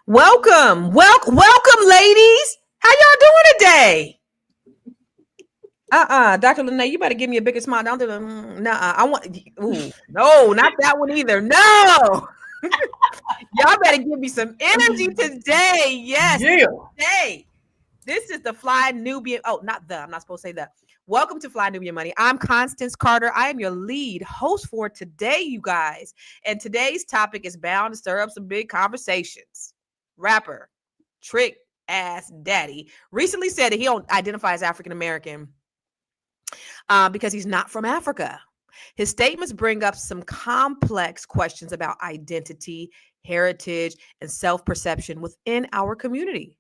Welcome, ladies. How y'all doing today? Dr. Lene, you better give me a bigger smile. Don't do the nah. I want no, not that one either. No. Y'all better give me some energy today. Yes, today. This is the Fly Nubian. Oh, I'm not supposed to say that. Welcome to Fly Nubian Money. I'm Constance Carter. I am your lead host for today, you guys. And today's topic is bound to stir up some big conversations. Rapper Trick Ass Daddy recently said that he don't identify as African American because he's not from Africa. His statements bring up some complex questions about identity, heritage, and self-perception within our community.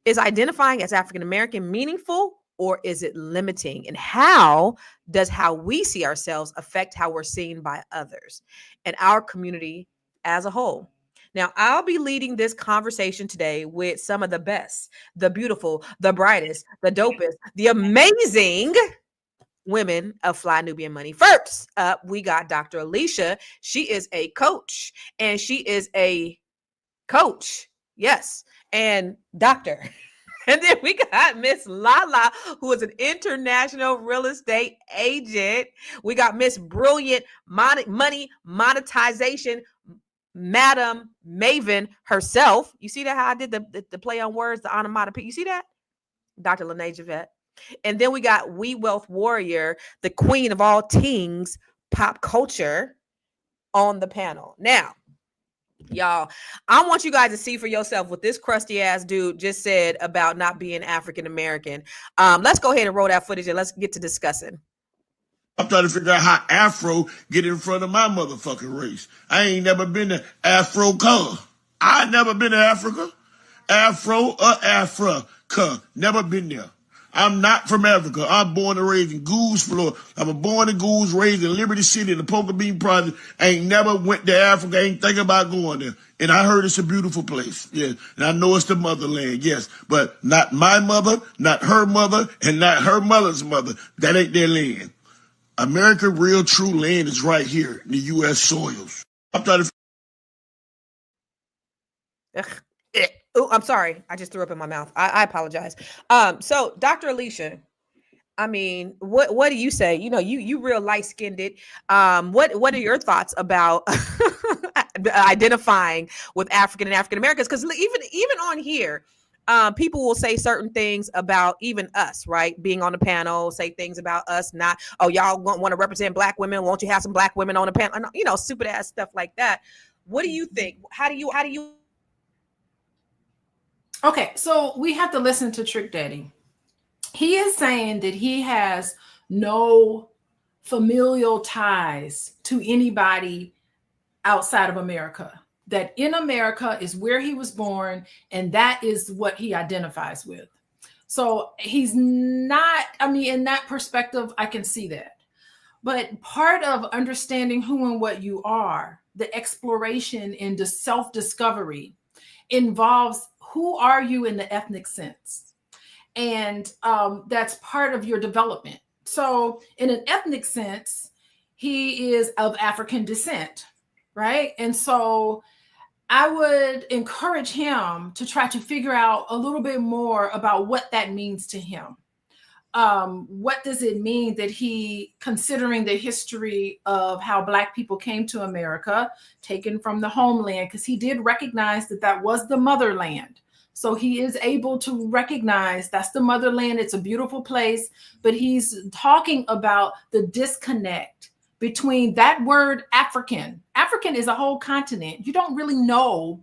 Is identifying as African American meaningful, or is it limiting? And how does how we see ourselves affect how we're seen by others and our community as a whole? Now, I'll be leading this conversation today with some of the best, the beautiful, the brightest, the dopest, the amazing women of Fly Nubian Money. First up, we got Dr. Alicia. She is a coach, and she is a coach. Yes. And doctor. And then we got Miss Lala, who is an international real estate agent. We got Miss Brilliant Money Monetization, Madam Maven herself. You see that how I did the play on words, the onomatopoeia? You see that? Dr. Lene Javette. And then we got We Wealth Warrior, the queen of all things pop culture, on the panel. Now, y'all, I want you guys to see for yourself what this crusty ass dude just said about not being African American. Let's go ahead and roll that footage and let's get to discussing. I'm trying to figure out how Afro get in front of my motherfucking race. I ain't never been to Afro color. I never been to Africa. Afro or Africa. Never been there. I'm not from Africa. I'm born and raised in Goose, Florida. I was born in Goose, raised in Liberty City in the Poker Bean Project. I ain't never went to Africa. I ain't thinking about going there. And I heard it's a beautiful place. Yeah. And I know it's the motherland. Yes. But not my mother, not her mother, and not her mother's mother. That ain't their land. America, real true land is right here in the U.S. soils. I'm trying to... Oh, I'm sorry. I just threw up in my mouth. I apologize. So Dr. Alicia, I mean, what do you say? You know, you real light-skinned. What are your thoughts about identifying with African and African Americans? Because even on here, people will say certain things about even us, right? Being on the panel, say things about us not, oh, y'all want to represent Black women. Won't you have some Black women on the panel? You know, stupid ass stuff like that. What do you think? How do you? Okay, so we have to listen to Trick Daddy. He is saying that he has no familial ties to anybody outside of America. That in America is where he was born, and that is what he identifies with. So he's not, I mean, in that perspective, I can see that. But part of understanding who and what you are, the exploration into self-discovery, involves who are you in the ethnic sense. And that's part of your development. So in an ethnic sense, he is of African descent, right? And so I would encourage him to try to figure out a little bit more about what that means to him. What does it mean that he, considering the history of how Black people came to America, taken from the homeland, because he did recognize that that was the motherland. So he is able to recognize that's the motherland. It's a beautiful place, but he's talking about the disconnect between that word African. African is a whole continent. You don't really know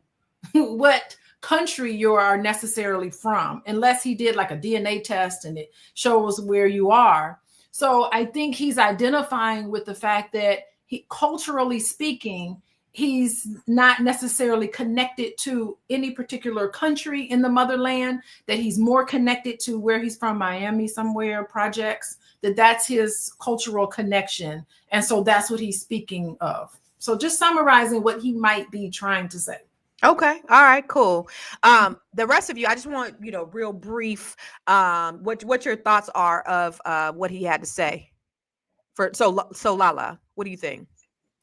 what country you are necessarily from, unless he did like a DNA test and it shows where you are. So I think he's identifying with the fact that he, culturally speaking, he's not necessarily connected to any particular country in the motherland, that he's more connected to where he's from, Miami somewhere, projects, that's his cultural connection. And so that's what he's speaking of. So just summarizing what he might be trying to say. Okay. All right, cool. The rest of you, I just want, real brief, what your thoughts are of what he had to say. So Lala, what do you think?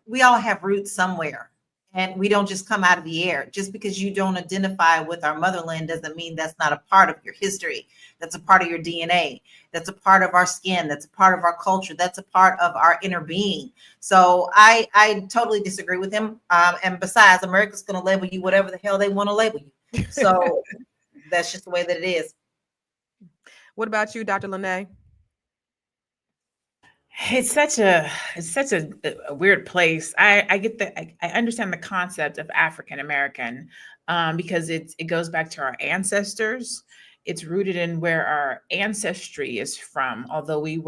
We all have roots somewhere. And we don't just come out of the air. Just because you don't identify with our motherland doesn't mean that's not a part of your history. That's a part of your DNA. That's a part of our skin. That's a part of our culture. That's a part of our inner being. So I totally disagree with him. And besides, America's going to label you whatever the hell they want to label you. So that's just the way that it is. What about you, Dr. Lene? It's such a weird place. I understand the concept of African American because it goes back to our ancestors. It's rooted in where our ancestry is from. Although we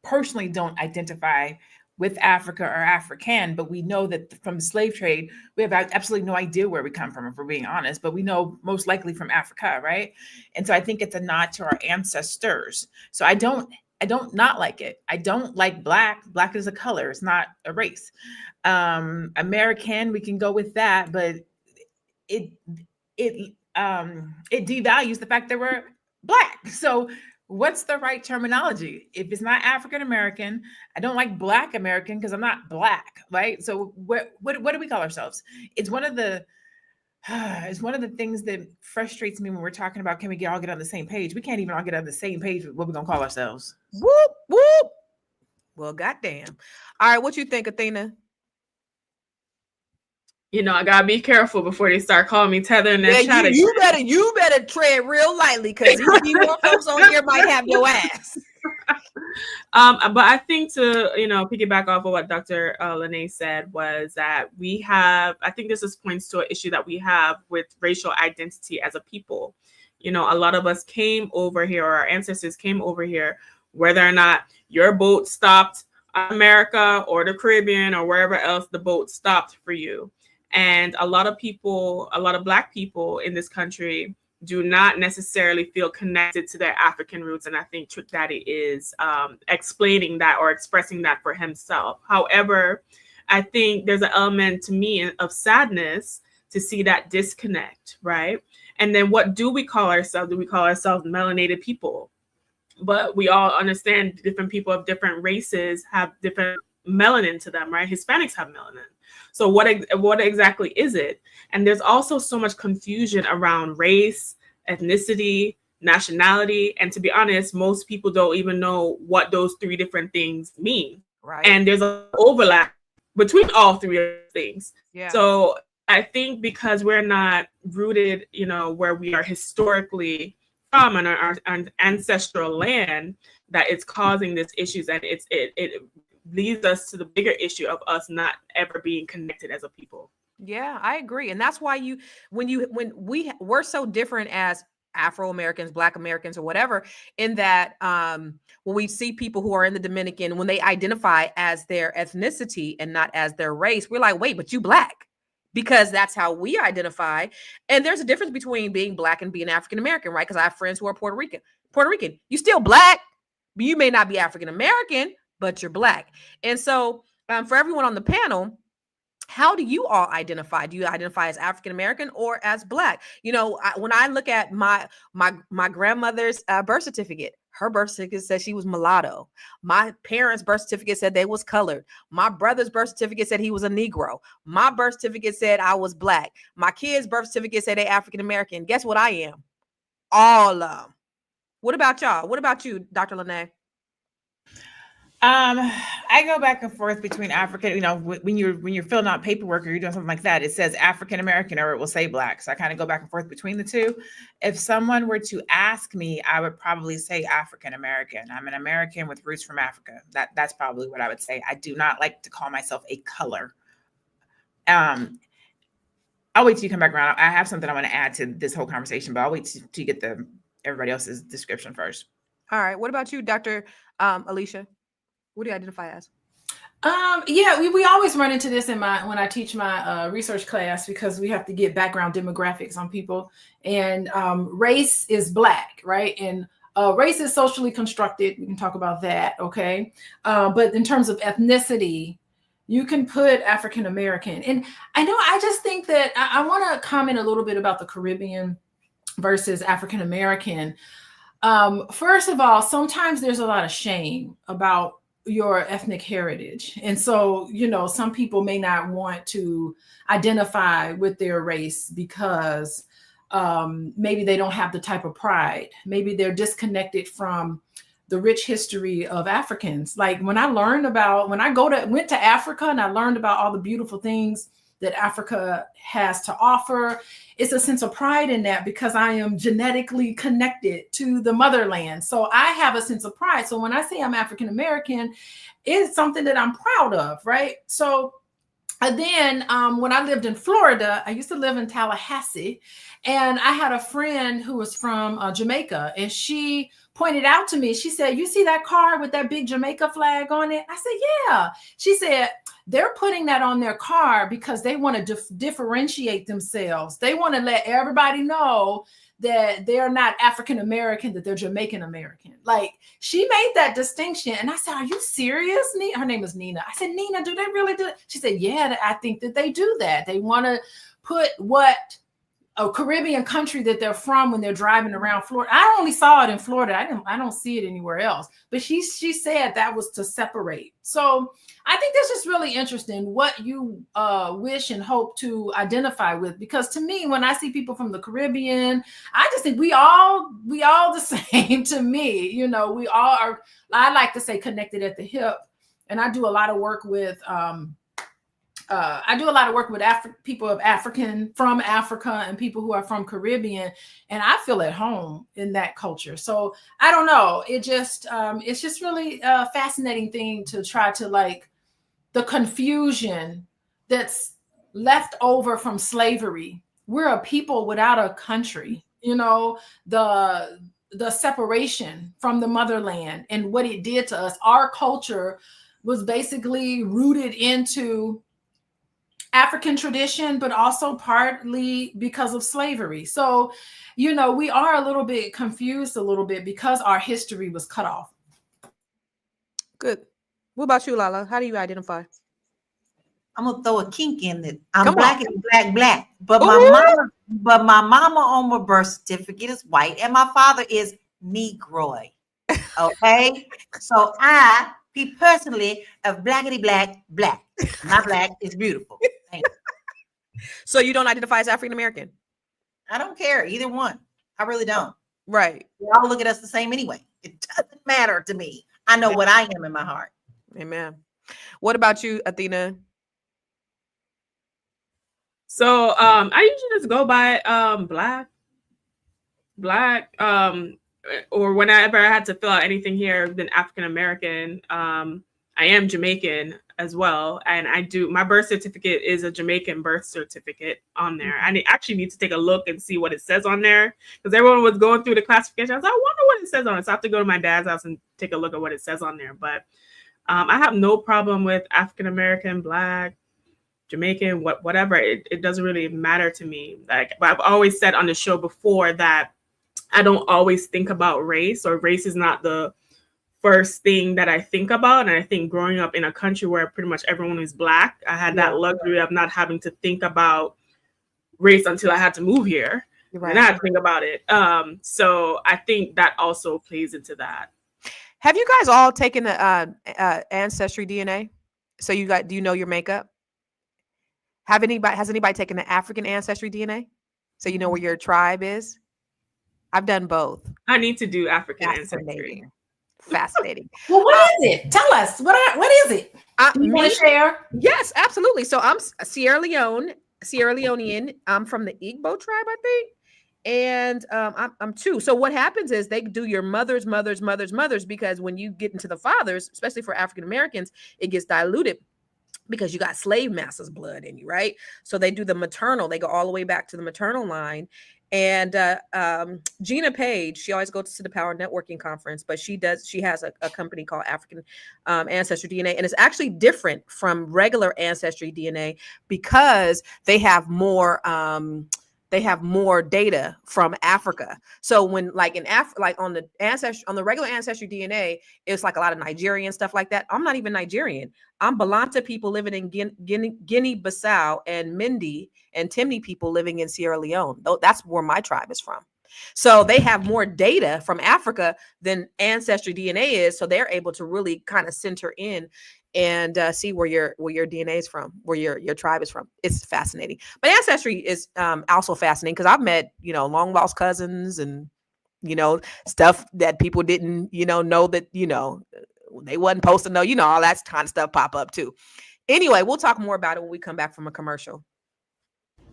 personally don't identify with Africa or African, but we know that from the slave trade, we have absolutely no idea where we come from, if we're being honest, but we know most likely from Africa, right? And so I think it's a nod to our ancestors. So I don't not like it. I don't like black. Black is a color. It's not a race. American, we can go with that, but it devalues the fact that we're black. So what's the right terminology? If it's not African American, I don't like Black American because I'm not black, right? So what do we call ourselves? It's one of the things that frustrates me when we're talking about, can we all get on the same page? We can't even all get on the same page with what we're gonna call ourselves. Whoop, whoop. Well, goddamn. All right, what you think, Athena? You know, I gotta be careful before they start calling me Tether and then you better tread real lightly, because these more folks on here might have your ass. But I think to, piggyback off of what Dr. Lene said was that I think this points to an issue that we have with racial identity as a people. A lot of us came over here, or our ancestors came over here, whether or not your boat stopped America or the Caribbean or wherever else the boat stopped for you. And a lot of Black people in this country do not necessarily feel connected to their African roots. And I think Trick Daddy is explaining that or expressing that for himself. However, I think there's an element to me of sadness to see that disconnect, right? And then what do we call ourselves? Do we call ourselves melanated people? But we all understand different people of different races have different melanin to them, right? Hispanics have melanin. So what exactly is it? And there's also so much confusion around race, ethnicity, nationality. And to be honest, most people don't even know what those three different things mean. Right. And there's an overlap between all three of those things. Yeah. So I think because we're not rooted, where we are historically from and our ancestral land, that it's causing these issues, and it leads us to the bigger issue of us not ever being connected as a people. Yeah, I agree. And that's why we're so different as Afro-Americans, Black Americans, or whatever, in that when we see people who are in the Dominican, when they identify as their ethnicity and not as their race, we're like, wait, but you Black, because that's how we identify. And there's a difference between being Black and being African-American, right? Because I have friends who are Puerto Rican, you still Black, but you may not be African-American, but you're Black. And so for everyone on the panel, how do you all identify? Do you identify as African-American or as Black? When I look at my grandmother's birth certificate, her birth certificate said she was mulatto. My parents' birth certificate said they was colored. My brother's birth certificate said he was a Negro. My birth certificate said I was Black. My kids' birth certificate said they African-American. Guess what I am? All of them. What about y'all? What about you, Dr. Lene? I go back and forth between African, when you're filling out paperwork or you're doing something like that, it says African American or it will say Black. So I kind of go back and forth between the two. If someone were to ask me, I would probably say African American. I'm an American with roots from Africa. That's probably what I would say. I do not like to call myself a color. I'll wait till you come back around. I have something I want to add to this whole conversation, but I'll wait till you get everybody else's description first. All right. What about you, Dr. Alicia? What do you identify as? We always run into this when I teach my research class, because we have to get background demographics on people. And race is Black, right? And race is socially constructed. We can talk about that, okay? But in terms of ethnicity, you can put African American. And I just think that I want to comment a little bit about the Caribbean versus African American. First of all, sometimes there's a lot of shame about your ethnic heritage. And so, you know, some people may not want to identify with their race because maybe they don't have the type of pride. Maybe they're disconnected from the rich history of Africans. Like when I went to Africa and I learned about all the beautiful things that Africa has to offer, it's a sense of pride in that because I am genetically connected to the motherland. So I have a sense of pride. So when I say I'm African American, it's something that I'm proud of, right? So then when I lived in Florida, I used to live in Tallahassee, and I had a friend who was from Jamaica, and she pointed out to me, she said, "You see that car with that big Jamaica flag on it?" I said, "Yeah." She said, "They're putting that on their car because they want to differentiate themselves. They want to let everybody know that they're not African American, that they're Jamaican American." Like, she made that distinction. And I said, "Are you serious?" Her name is Nina. I said, "Nina, do they really do it?" She said, "Yeah, I think that they do that. They want to put what a Caribbean country that they're from when they're driving around Florida." I only saw it in Florida. I don't see it anywhere else. But she said that was to separate. So I think that's just really interesting what you wish and hope to identify with. Because to me, when I see people from the Caribbean, I just think we all the same to me. You know, we all are, I like to say, connected at the hip. And I do a lot of work with people from Africa and people who are from Caribbean, and I feel at home in that culture. So I don't know. It's just really a fascinating thing to try to, like, the confusion that's left over from slavery. We're a people without a country, you know, the separation from the motherland and what it did to us. Our culture was basically rooted into African tradition, but also partly because of slavery. So, you know, we are a little bit confused because our history was cut off. Good. What about you, Lala? How do you identify? I'm gonna throw a kink in it. I'm Come black on. and black. But Ooh. my mama on my birth certificate is white, and my father is Negroid. Okay, so I be personally of blackity black. My black is beautiful. Thank you. So you don't identify as African American? I don't care either one. I really don't. Right. They all look at us the same anyway. It doesn't matter to me. I know what I am in my heart. Amen. What about you, Athena? So I usually just go by black, or whenever I had to fill out anything here, I've been African American. I am Jamaican as well, and my birth certificate is a Jamaican birth certificate on there. I actually need to take a look and see what it says on there, because everyone was going through the classification. I was like, I wonder what it says on it. So I have to go to my dad's house and take a look at what it says on there. But I have no problem with African American, black, Jamaican, whatever. It doesn't really matter to me. Like, I've always said on the show before that I don't always think about race, or race is not the first thing that I think about. And I think growing up in a country where pretty much everyone is black, I had that luxury of not having to think about race until I had to move here. Right. And I had to think about it. So I think that also plays into that. Have you guys all taken the Ancestry DNA? So do you know your makeup? Has anybody taken the African Ancestry DNA? So you know where your tribe is? I've done both. I need to do African Ancestry. Fascinating. Well, what is it? Tell us. What is it? Do you want to share? Yes, absolutely. So I'm Sierra Leonean. I'm from the Igbo tribe, I think. And I'm two. So what happens is they do your mothers, because when you get into the fathers, especially for African Americans, it gets diluted because you got slave masters' blood in you, right? So they do the maternal. They go all the way back to the maternal line. And Gina Page, she always goes to the Power Networking Conference, but she has a company called African Ancestry DNA. And it's actually different from regular Ancestry DNA because they have more data from Africa. So when like on the regular Ancestry DNA, it's like a lot of Nigerian stuff like that. I'm not even Nigerian. I'm Balanta people living in Guinea-Bissau, and Mindi and Timni people living in Sierra Leone. That's where my tribe is from. So they have more data from Africa than Ancestry DNA is. So they're able to really kind of center in and see where your DNA is from, where your tribe is from. It's fascinating. But Ancestry is also fascinating because I've met, long lost cousins and, stuff that people didn't, know that, they wasn't supposed to know, all that kind of stuff pop up too. Anyway, we'll talk more about it when we come back from a commercial.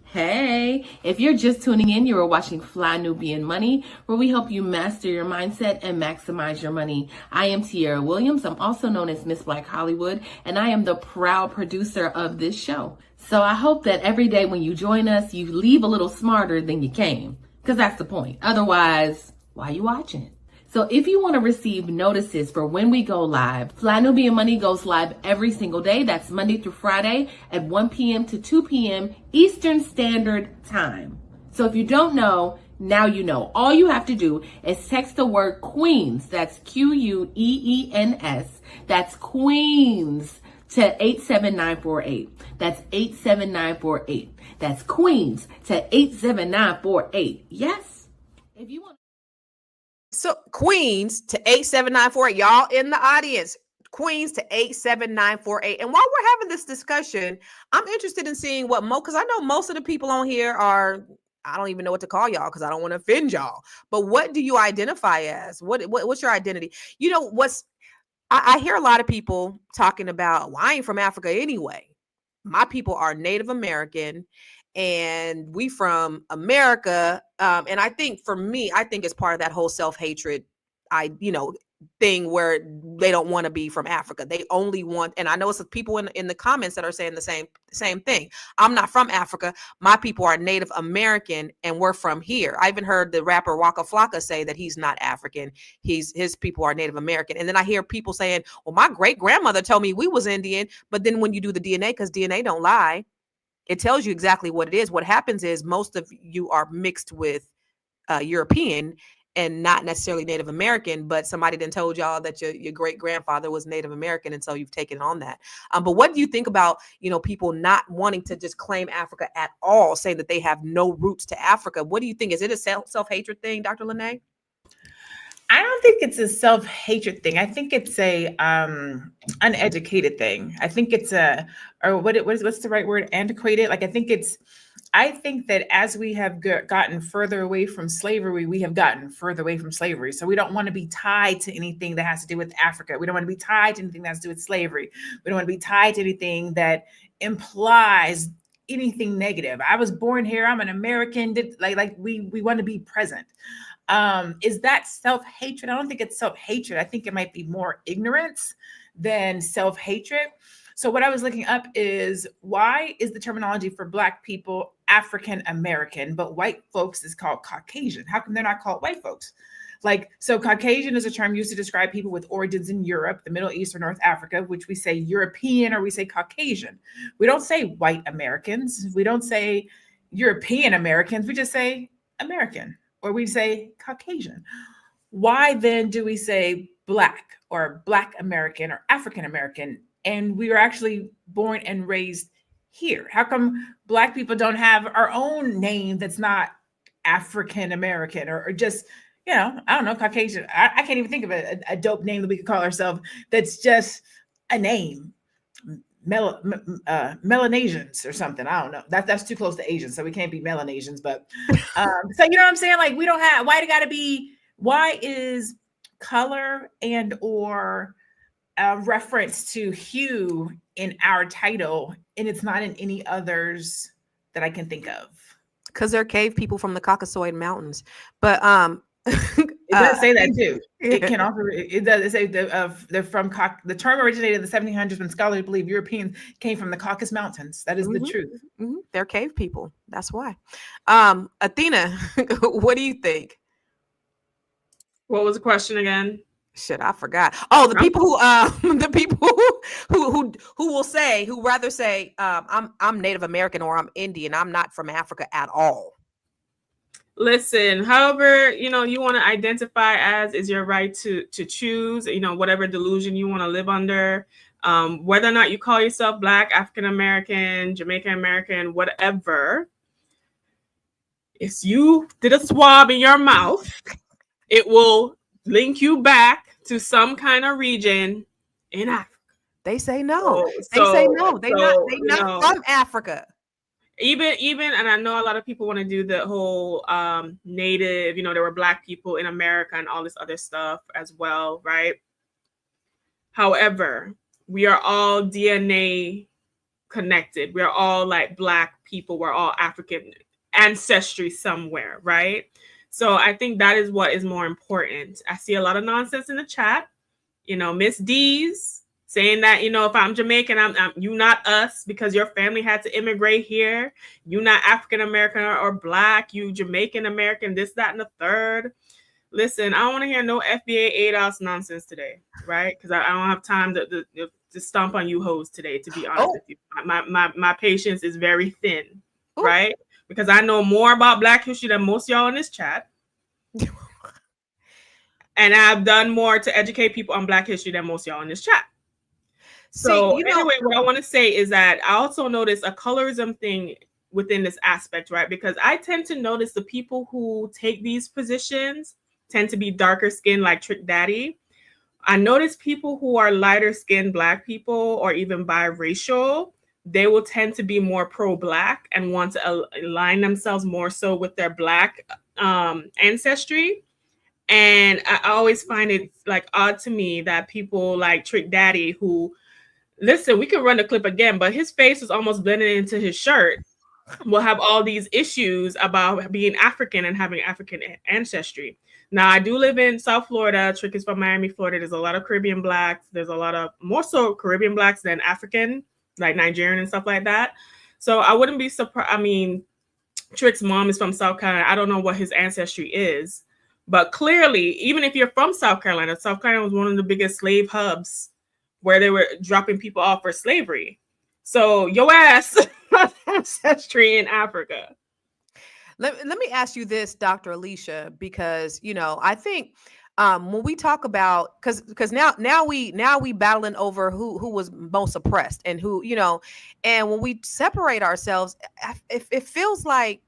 Hey, if you're just tuning in, you are watching Fly Nubian Money, where we help you master your mindset and maximize your money. I am Tiara Williams. I'm also known as Miss Black Hollywood, and I am the proud producer of this show. So I hope that every day when you join us, you leave a little smarter than you came, because that's the point. Otherwise, why are you watching? So if you want to receive notices for when we go live, Fly Nubian Money goes live every single day. That's Monday through Friday at 1 p.m. to 2 p.m. Eastern Standard Time. So if you don't know, now you know. All you have to do is text the word Queens. That's Queens. That's Queens to 87948. That's 87948. That's Queens to 87948. Yes? If you want. So Queens to 87948. Y'all in the audience, Queens to 87948. And while we're having this discussion, I'm interested in seeing what because I know most of the people on here are, I don't even know what to call y'all because I don't want to offend y'all. But what do you identify as? What's your identity? I hear a lot of people talking about, well, I ain't from Africa anyway. My people are Native American and we from America. And I think for me, it's part of that whole self-hatred, thing where they don't want to be from Africa. They only want, and I know it's people in the comments that are saying the same thing. I'm not from Africa. My people are Native American and we're from here. I even heard the rapper Waka Flocka say that he's not African. His people are Native American. And then I hear people saying, well, my great grandmother told me we was Indian. But then when you do the DNA, because DNA don't lie, it tells you exactly what it is. What happens is most of you are mixed with European and not necessarily Native American, but somebody then told y'all that your great grandfather was Native American. And so you've taken on that. But what do you think about, people not wanting to just claim Africa at all, saying that they have no roots to Africa? What do you think? Is it a self-hatred thing, Dr. Lene? I don't think it's a self-hatred thing. I think it's a uneducated thing. I think it's what's the right word? Antiquated. I think that as we have gotten further away from slavery, we have gotten further away from slavery. So we don't want to be tied to anything that has to do with Africa. We don't want to be tied to anything that has to do with slavery. We don't want to be tied to anything that implies anything negative. I was born here. I'm an American. We want to be present. Is that self-hatred? I don't think it's self-hatred. I think it might be more ignorance than self-hatred. So what I was looking up is, why is the terminology for Black people African American, but white folks is called Caucasian? How come they're not called white folks? So Caucasian is a term used to describe people with origins in Europe, the Middle East, or North Africa, which we say European or we say Caucasian. We don't say white Americans. We don't say European Americans. We just say American, or we say Caucasian. Why then do we say Black or Black American or African American? And we were actually born and raised here. How come Black people don't have our own name that's not African American or just, I don't know, Caucasian? I can't even think of a dope name that we could call ourselves that's just a name. Melanesians or something. I don't know. That's too close to Asian, so we can't be Melanesians. But so you know what I'm saying? We don't have. Why is color and or reference to hue in our title, and it's not in any others that I can think of? Because they're cave people from the Caucasoid Mountains. But it does say that too. It can also. It does say they're from the term originated in the 1700s when scholars believe Europeans came from the Caucasus Mountains. That is the truth. Mm-hmm. They're cave people. That's why. Athena, what do you think? What was the question again? Shit, I forgot. Oh, the people who rather say I'm Native American or I'm Indian. I'm not from Africa at all. Listen, however, you want to identify as is your right to choose, whatever delusion you want to live under, whether or not you call yourself Black, African American, Jamaican American, whatever. if you did a swab in your mouth, it will link you back to some kind of region in Africa. They say no. They say no. They not from Africa. Even and I know a lot of people want to do the whole native, there were Black people in America and all this other stuff as well, right? However, we are all DNA connected. We're all like Black people. We're all African ancestry somewhere, right? So I think that is what is more important. I see a lot of nonsense in the chat. Miss D's saying that, if I'm Jamaican, I'm you not us because your family had to immigrate here. You not African American or Black. You Jamaican American, this, that, and the third. Listen, I don't want to hear no FBA ADOS nonsense today, right? Because I don't have time to stomp on you hoes today, to be honest with you. My patience is very thin, right? Because I know more about Black history than most of y'all in this chat. And I've done more to educate people on Black history than most of y'all in this chat. So anyway, what I want to say is that I also notice a colorism thing within this aspect, right? Because I tend to notice the people who take these positions tend to be darker skinned, like Trick Daddy. I notice people who are lighter skinned Black people or even biracial, they will tend to be more pro-Black and want to align themselves more so with their Black ancestry. And I always find it like odd to me that people like Trick Daddy, who, listen, we can run the clip again, but his face is almost blended into his shirt, will have all these issues about being African and having African ancestry. Now, I do live in South Florida. Trick is from Miami, Florida. There's a lot of Caribbean Blacks. There's a lot of more so Caribbean Blacks than African, like Nigerian and stuff like that. So I wouldn't be surprised. I mean, Trick's mom is from South Carolina. I don't know what his ancestry is. But clearly, even if you're from South Carolina was one of the biggest slave hubs where they were dropping people off for slavery. So your ass ancestry in Africa. Let me ask you this, Dr. Alicia, because I think when we talk about because now we battling over who was most oppressed and who, and when we separate ourselves, it feels like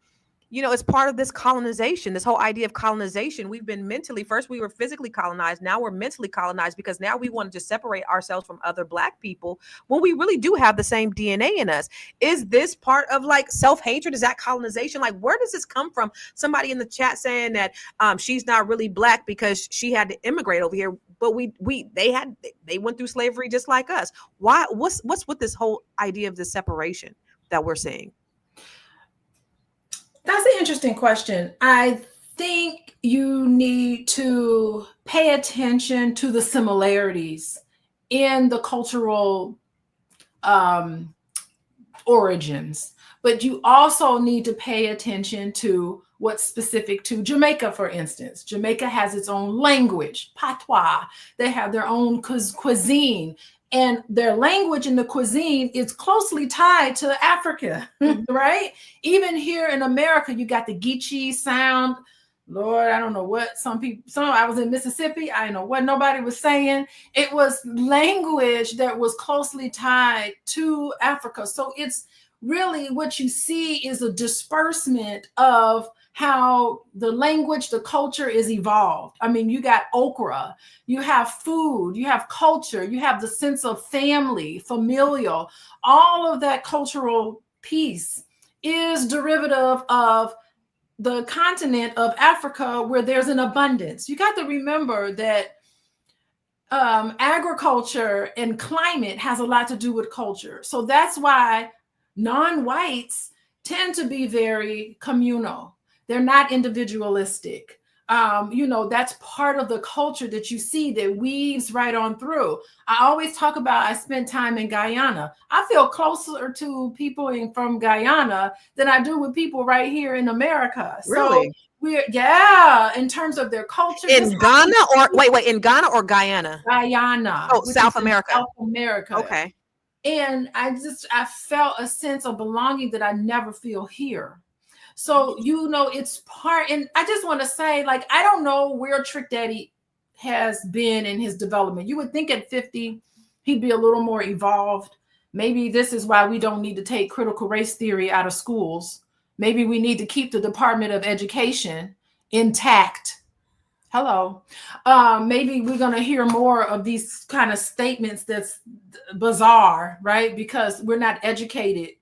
it's part of this colonization, this whole idea of colonization. We've been first we were physically colonized. Now we're mentally colonized because now we want to just separate ourselves from other Black people when we really do have the same DNA in us. Is this part of like self-hatred? Is that colonization? Like, where does this come from? Somebody in the chat saying that she's not really Black because she had to immigrate over here, but they went through slavery just like us. Why? What's with this whole idea of the separation that we're seeing? That's an interesting question. I think you need to pay attention to the similarities in the cultural origins, but you also need to pay attention to what's specific to Jamaica, for instance. Jamaica has its own language, patois. They have their own cuisine. And their language and the cuisine is closely tied to Africa, right? Even here in America, you got the Geechee sound. Lord, I don't know what I was in Mississippi. I don't know what nobody was saying. It was language that was closely tied to Africa. So it's really what you see is a disbursement of how the language, the culture is evolved. I mean, you got okra, you have food, you have culture, you have the sense of family, familial. All of that cultural piece is derivative of the continent of Africa, where there's an abundance. You got to remember that agriculture and climate has a lot to do with culture. So that's why non-whites tend to be very communal. They're not individualistic. That's part of the culture that you see that weaves right on through. I always talk about, I spent time in Guyana. I feel closer to people from Guyana than I do with people right here in America. Really? So in terms of their culture. In Ghana in Ghana or Guyana? Guyana. Oh, South America. South America. Okay. And I felt a sense of belonging that I never feel here. So, it's part, and I just want to say, like, I don't know where Trick Daddy has been in his development. You would think at 50, he'd be a little more evolved. Maybe this is why we don't need to take critical race theory out of schools, Maybe we need to keep the Department of Education intact. Hello. Maybe we're going to hear more of these kind of statements that's bizarre, right? Because we're not educated.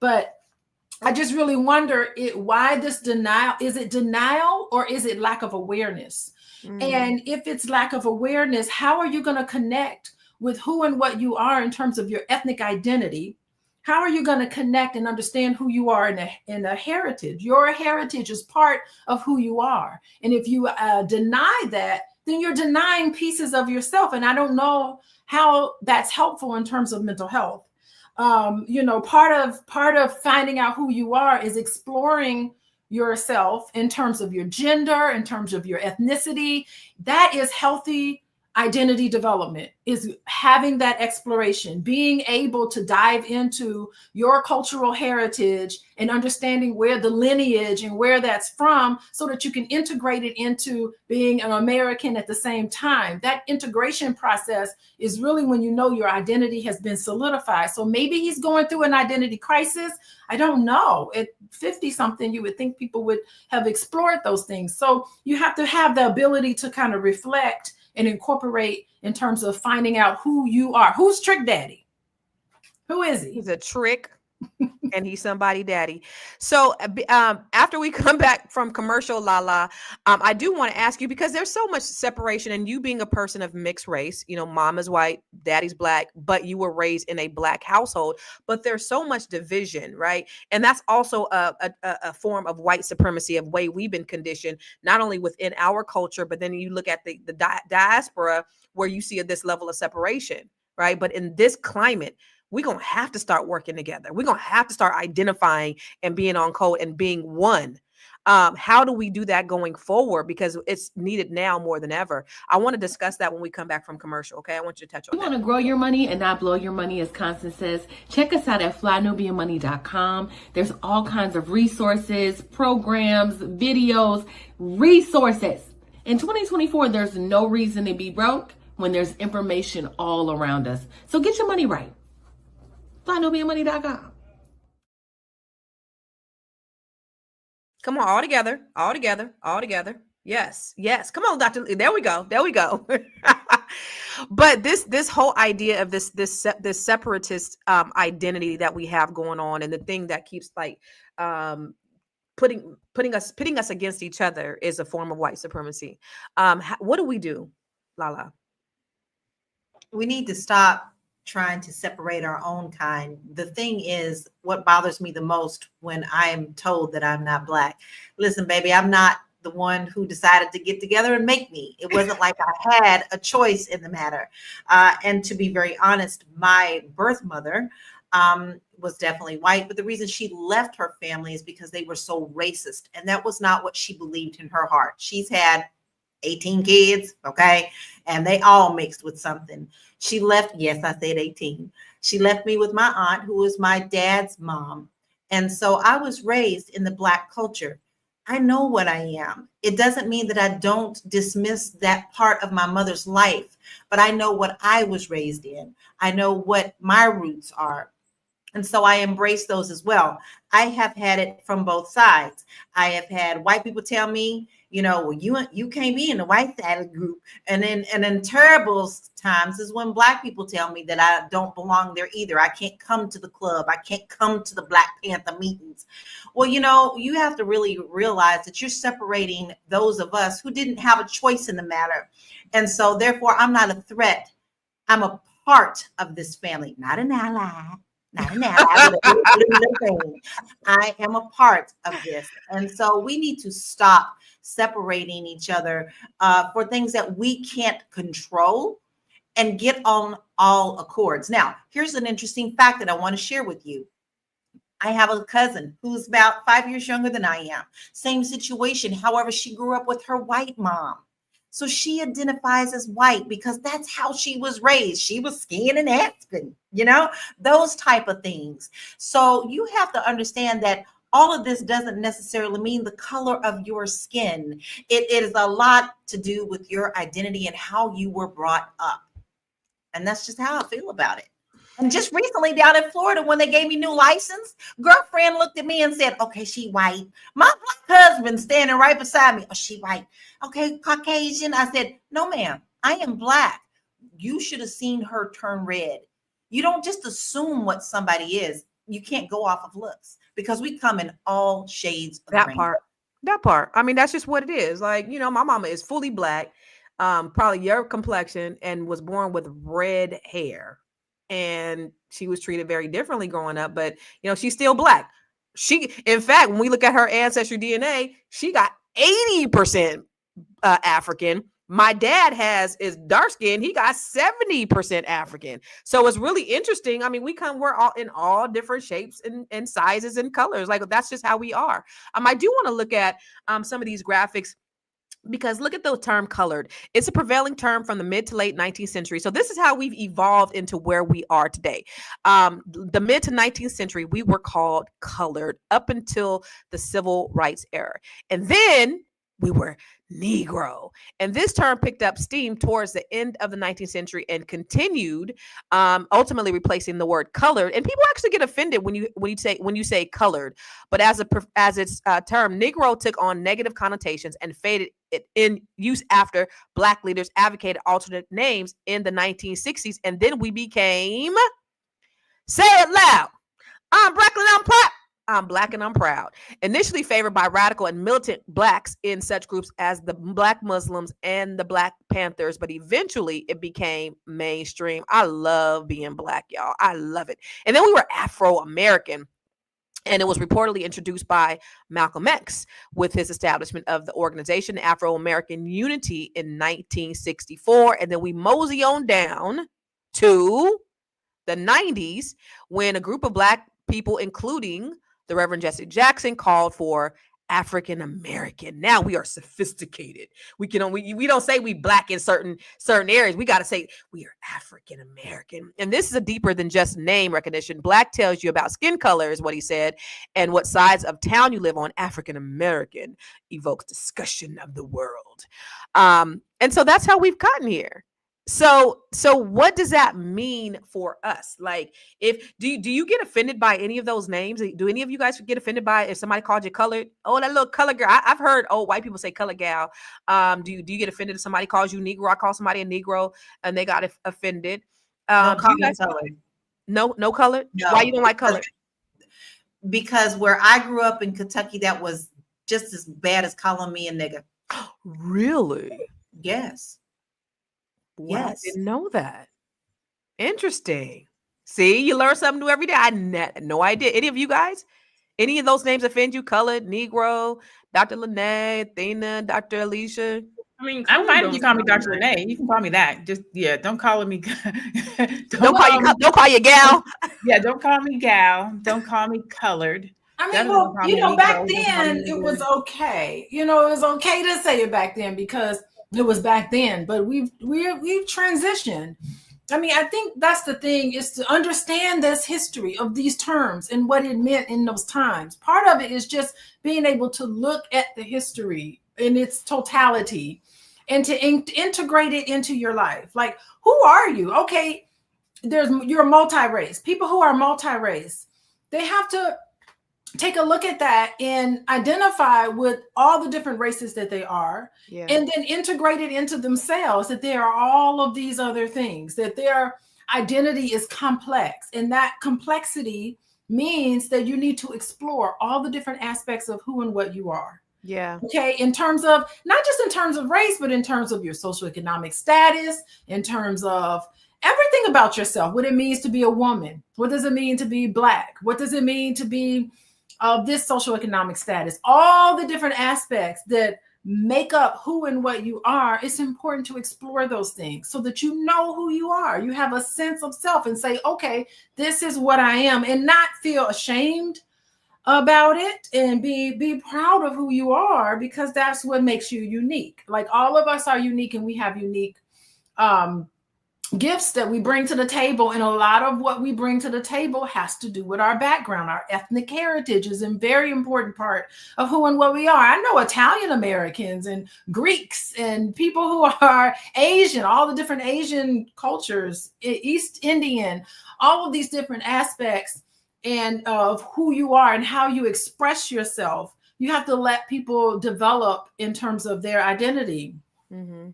But I just really wonder why this denial. Is it denial or is it lack of awareness? And if it's lack of awareness, how are you going to connect with who and what you are in terms of your ethnic identity? How are you going to connect and understand who you are in a heritage? Your heritage is part of who you are. And if you deny that, then you're denying pieces of yourself. And I don't know how that's helpful in terms of mental health. Part of finding out who you are is exploring yourself in terms of your gender, in terms of your ethnicity. That is healthy identity development, is having that exploration, being able to dive into your cultural heritage and understanding where the lineage and where that's from so that you can integrate it into being an American at the same time. That integration process is really when you know your identity has been solidified. So maybe he's going through an identity crisis. I don't know. At 50 something, you would think people would have explored those things. So you have to have the ability to kind of reflect and incorporate in terms of finding out who you are. Who's Trick Daddy? Who is he? He's a trick and he's somebody daddy. So after we come back from commercial, Lala, I do want to ask you, because there's so much separation, and you being a person of mixed race, mom is white, daddy's black, but you were raised in a black household, but there's so much division, right? And that's also a form of white supremacy, of way we've been conditioned, not only within our culture, but then you look at the diaspora, where you see this level of separation, right? But in this climate, we're going to have to start working together. We're going to have to start identifying and being on code and being one. How do we do that going forward? Because it's needed now more than ever. I want to discuss that when we come back from commercial. Okay. I want you to touch on that. You want to grow your money and not blow your money, as Constance says. Check us out at flynubianmoney.com. There's all kinds of resources, programs, videos, resources. In 2024, there's no reason to be broke when there's information all around us. So get your money right. FlyNubianMoney.com. Come on, all together. Yes. Come on, Dr. There we go. But this whole idea of this separatist identity that we have going on, and the thing that keeps pitting us against each other, is a form of white supremacy. What do we do, Lala? We need to stop trying to separate our own kind. The thing is, what bothers me the most when I am told that I'm not Black. Listen, baby, I'm not the one who decided to get together and make me. It wasn't like I had a choice in the matter. And to be very honest, my birth mother was definitely white, but the reason she left her family is because they were so racist. And that was not what she believed in her heart. She's had 18 kids, okay? And they all mixed with something. She left, yes, I said 18. She left me with my aunt, who was my dad's mom. And so I was raised in the Black culture. I know what I am. It doesn't mean that I don't dismiss that part of my mother's life, but I know what I was raised in. I know what my roots are. And so I embrace those as well. I have had it from both sides. I have had white people tell me, well, you can't be in the white side of the group. And in terrible times is when Black people tell me that I don't belong there either. I can't come to the club. I can't come to the Black Panther meetings. Well, you have to really realize that you're separating those of us who didn't have a choice in the matter. And so therefore, I'm not a threat. I'm a part of this family, not an ally. I am a part of this. And so we need to stop separating each other for things that we can't control and get on all accords. Now, here's an interesting fact that I want to share with you. I have a cousin who's about 5 years younger than I am. Same situation. However, she grew up with her white mom. So she identifies as white because that's how she was raised. She was skiing in Aspen, those type of things. So you have to understand that all of this doesn't necessarily mean the color of your skin. It is a lot to do with your identity and how you were brought up. And that's just how I feel about it. And just recently down in Florida, when they gave me new license, girlfriend looked at me and said, okay, she white. My black husband standing right beside me. Oh, she white. Okay, Caucasian. I said, no, ma'am, I am black. You should have seen her turn red. You don't just assume what somebody is. You can't go off of looks because we come in all shades of That green. part. I mean, that's just what it is. Like, you know, my mama is fully black, probably your complexion, and was born with red hair. And she was treated very differently growing up, but you know, she's still black. In fact, when we look at her ancestry DNA, she got 80% African. My dad is dark skin. He got 70% African. So it's really interesting. I mean, we're all in all different shapes and sizes and colors. Like, that's just how we are. I do want to look at some of these graphics, because look at the term colored. It's a prevailing term from the mid to late 19th century. So this is how we've evolved into where we are today. The mid to 19th century, we were called colored up until the civil rights era. And then we were Negro. And this term picked up steam towards the end of the 19th century and continued, ultimately replacing the word colored. And people actually get offended when you say colored. But as its term, Negro took on negative connotations and faded in use after Black leaders advocated alternate names in the 1960s. And then we became, say it loud, I'm black and I'm proud. I'm black and I'm proud. Initially favored by radical and militant blacks in such groups as the Black Muslims and the Black Panthers, but eventually it became mainstream. I love being black, y'all. I love it. And then we were Afro-American. And it was reportedly introduced by Malcolm X with his establishment of the organization Afro-American Unity in 1964. And then we mosey on down to the 90s when a group of Black people, including the Reverend Jesse Jackson, called for African American. Now we are sophisticated. We don't say we Black in certain areas. We got to say we are African American. And this is a deeper than just name recognition. Black tells you about skin color, is what he said, and what sides of town you live on. African American evokes discussion of the world. And so that's how we've gotten here. So what does that mean for us? Like, do you get offended by any of those names? Do any of you guys get offended by if somebody called you colored? Oh, that little color girl. I've heard white people say color gal. Do you get offended if somebody calls you Negro? I call somebody a Negro and they got offended. Don't call me colored. No colored? No. Why you don't like colored? Because where I grew up in Kentucky, that was just as bad as calling me a nigga. Really? Yes. Wow, Yes. I didn't know that. Interesting. See, you learn something new every day. I had no idea. Any of you guys? Any of those names offend you? Colored, Negro, Dr. Lene, Athena, Dr. Alicia? I mean, I'm fine if you call me sound Dr. nice. Lene. You can call me that. Just don't call me. Don't call you gal. Yeah, don't call me gal. Don't call me colored. I mean, Definitely well, call me Negro. back Don't call then me it Negro. was okay. It was okay to say it back then because it was back then. But we've transitioned. I mean, I think that's the thing, is to understand this history of these terms and what it meant in those times. Part of it is just being able to look at the history in its totality and to integrate it into your life. Like, who are you? Okay, you're multi-race. People who are multi-race, they have to take a look at that and identify with all the different races that they are, and then integrate it into themselves, that there are all of these other things, that their identity is complex. And that complexity means that you need to explore all the different aspects of who and what you are. Yeah. Okay. In terms of, not just in terms of race, but in terms of your socioeconomic status, in terms of everything about yourself, what it means to be a woman. What does it mean to be Black? What does it mean to be of this socioeconomic status? All the different aspects that make up who and what you are. It's important to explore those things so that you know who you are. You have a sense of self and say, okay, this is what I am, and not feel ashamed about it, and be proud of who you are, because that's what makes you unique. Like, all of us are unique, and we have unique gifts that we bring to the table, and a lot of what we bring to the table has to do with our background. Our ethnic heritage is a very important part of who and what we are. I know Italian Americans and Greeks and people who are Asian, all the different Asian cultures, East Indian, all of these different aspects and of who you are and how you express yourself. You have to let people develop in terms of their identity. Mm-hmm.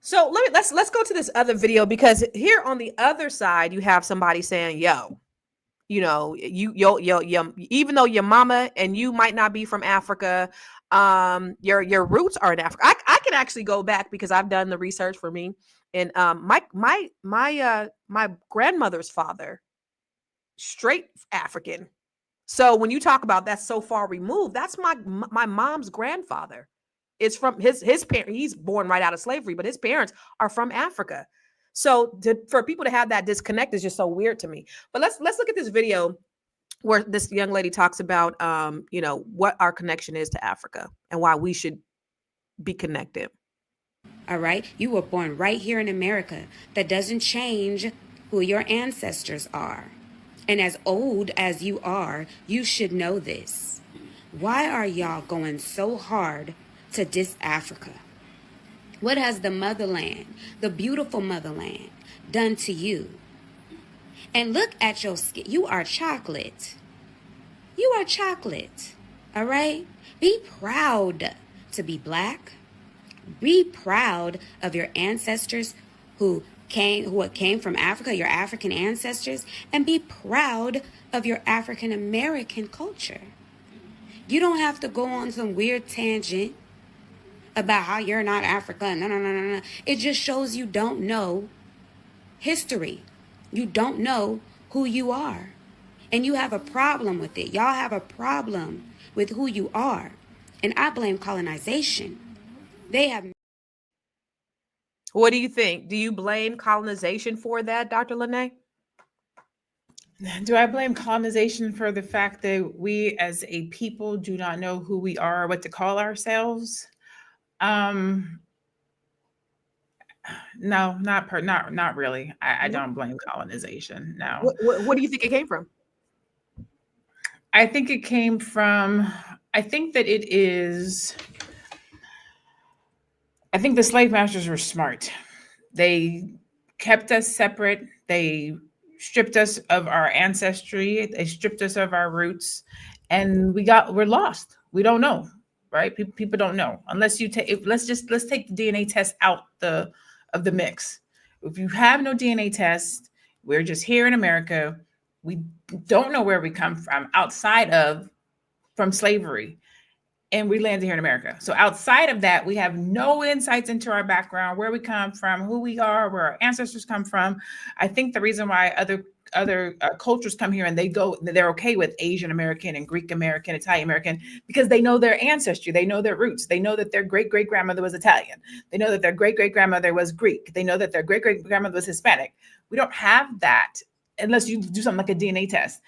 So let's go to this other video, because here on the other side you have somebody saying, "Yo, you know, even though your mama and you might not be from Africa, your roots are in Africa." I can actually go back because I've done the research for me, and my grandmother's father, straight African. So when you talk about that's so far removed, that's my mom's grandfather. It's from his parents. He's born right out of slavery, but his parents are from Africa. So for people to have that disconnect is just so weird to me. But let's look at this video where this young lady talks about you know, what our connection is to Africa and why we should be connected. All right, you were born right here in America. That doesn't change who your ancestors are. And as old as you are, you should know this. Why are y'all going so hard to diss Africa? What has the motherland, the beautiful motherland, done to you? And look at your skin. You are chocolate. You are chocolate. All right? Be proud to be black. Be proud of your ancestors who came from Africa, your African ancestors, and be proud of your African American culture. You don't have to go on some weird tangent about how you're not African. No. It just shows you don't know history. You don't know who you are. And you have a problem with it. Y'all have a problem with who you are. And I blame colonization. They have. What do you think? Do you blame colonization for that, Dr. Lene? Do I blame colonization for the fact that we as a people do not know who we are, what to call ourselves? No, not really. I don't blame colonization. No. What do you think it came from? I think it came from, I think that it is, I think the slave masters were smart. They kept us separate. They stripped us of our ancestry. They stripped us of our roots, and we're lost. We don't know, right? People don't know unless you take. Let's take the DNA test out of the mix. If you have no DNA test, we're just here in America. We don't know where we come from from slavery. And we landed here in America. So outside of that, we have no insights into our background, where we come from, who we are, where our ancestors come from. I think the reason why other cultures come here and they're okay with Asian American and Greek American, Italian American, because they know their ancestry, they know their roots, they know that their great great grandmother was Italian, they know that their great great grandmother was Greek, they know that their great great grandmother was Hispanic. We don't have that unless you do something like a DNA test.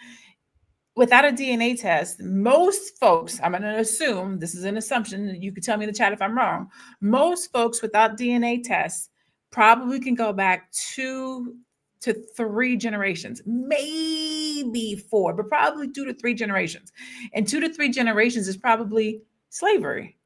Without a DNA test, most folks, I'm going to assume, this is an assumption, you could tell me in the chat if I'm wrong, most folks without DNA tests probably can go back 2 to 3 generations, maybe 4, but probably 2 to 3 generations. And 2 to 3 generations is probably slavery.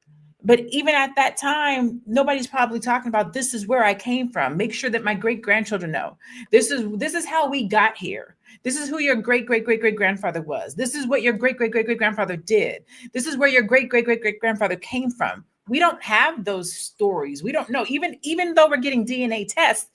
But even at that time, nobody's probably talking about, this is where I came from. Make sure that my great grandchildren know. This is how we got here. This is who your great great great great grandfather was. This is what your great great great great grandfather did. This is where your great great great great grandfather came from. We don't have those stories. We don't know. Even though we're getting DNA tests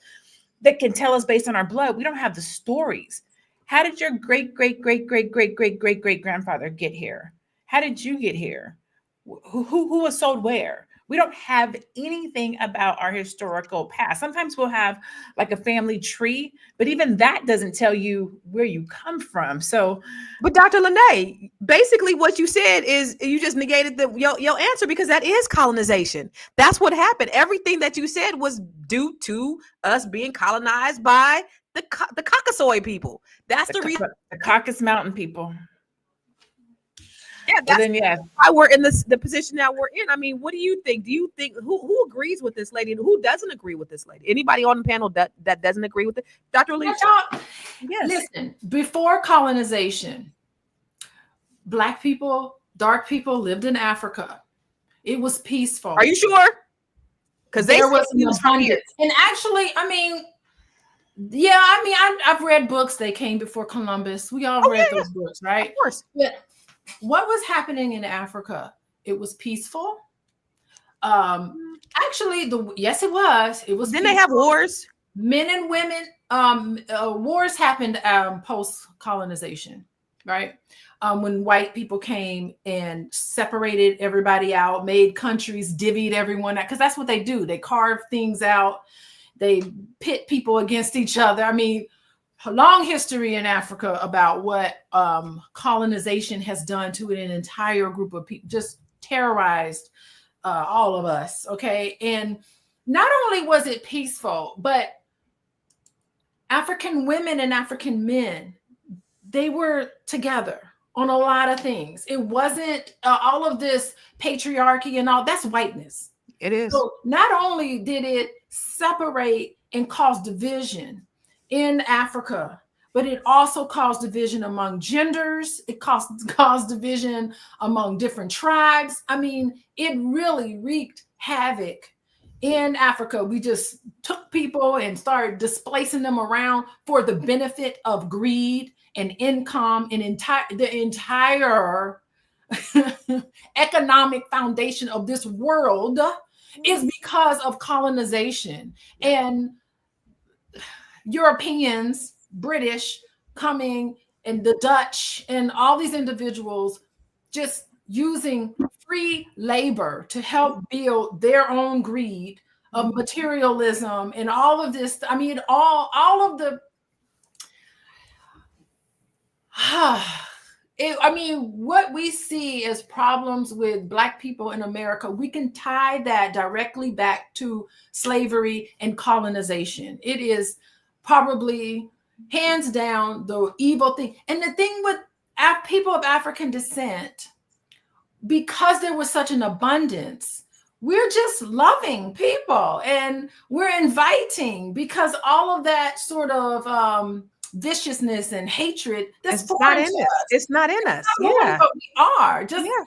that can tell us based on our blood, we don't have the stories. How did your great great great great great great great great grandfather get here? How did you get here? Who was sold where? We don't have anything about our historical past. Sometimes we'll have like a family tree, but even that doesn't tell you where you come from. So, but Dr. Lene, basically what you said is you just negated your answer, because that is colonization. That's what happened. Everything that you said was due to us being colonized by the Caucasoid people. That's the reason. The Caucasus Mountain people. Yeah, Well, then, yeah. why we're in the position that we're in. I mean, what do you think? Do you think who agrees with this lady and who doesn't agree with this lady? Anybody on the panel that doesn't agree with it? Dr. Alicia? Yes. Listen, before colonization, Black people, dark people lived in Africa. It was peaceful. Are you sure? Because there was an abundance. And actually, I mean, I've read books. They came before Columbus. We all read those books, right? Of course. But what was happening in Africa? It was peaceful. Actually, yes, it was. It was. Didn't they have wars? Men and women. Wars happened post colonization, right? When white people came and separated everybody out, made countries, divvied everyone out, because that's what they do. They carve things out. They pit people against each other. I mean, a long history in Africa about what colonization has done to an entire group of people, just terrorized all of us, okay? And not only was it peaceful, but African women and African men, they were together on a lot of things. It wasn't all of this patriarchy and all, that's whiteness. It is. So not only did it separate and cause division in Africa, but it also caused division among genders. It caused division among different tribes. I mean, it really wreaked havoc in Africa. We just took people and started displacing them around for the benefit of greed and income, and the entire economic foundation of this world is because of colonization. And Europeans, British coming, and the Dutch, and all these individuals just using free labor to help build their own greed of materialism and all of this. I mean, all of the what we see as problems with Black people in America, we can tie that directly back to slavery and colonization. It is probably hands down the evil thing. And the thing with people of African descent, because there was such an abundance, we're just loving people and we're inviting, because all of that sort of viciousness and hatred, that's not in us. It's not in us. Yeah, but we are just. Yeah.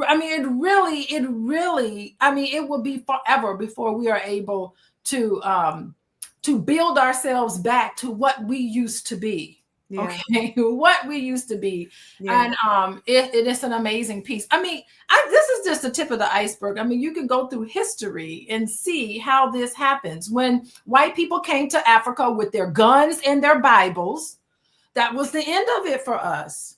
I mean, it really. I mean, it will be forever before we are able to build ourselves back to what we used to be. Yeah. Okay, what we used to be. Yeah. And it is an amazing piece. I mean, this is just the tip of the iceberg. I mean, you can go through history and see how this happens. When white people came to Africa with their guns and their Bibles, that was the end of it for us.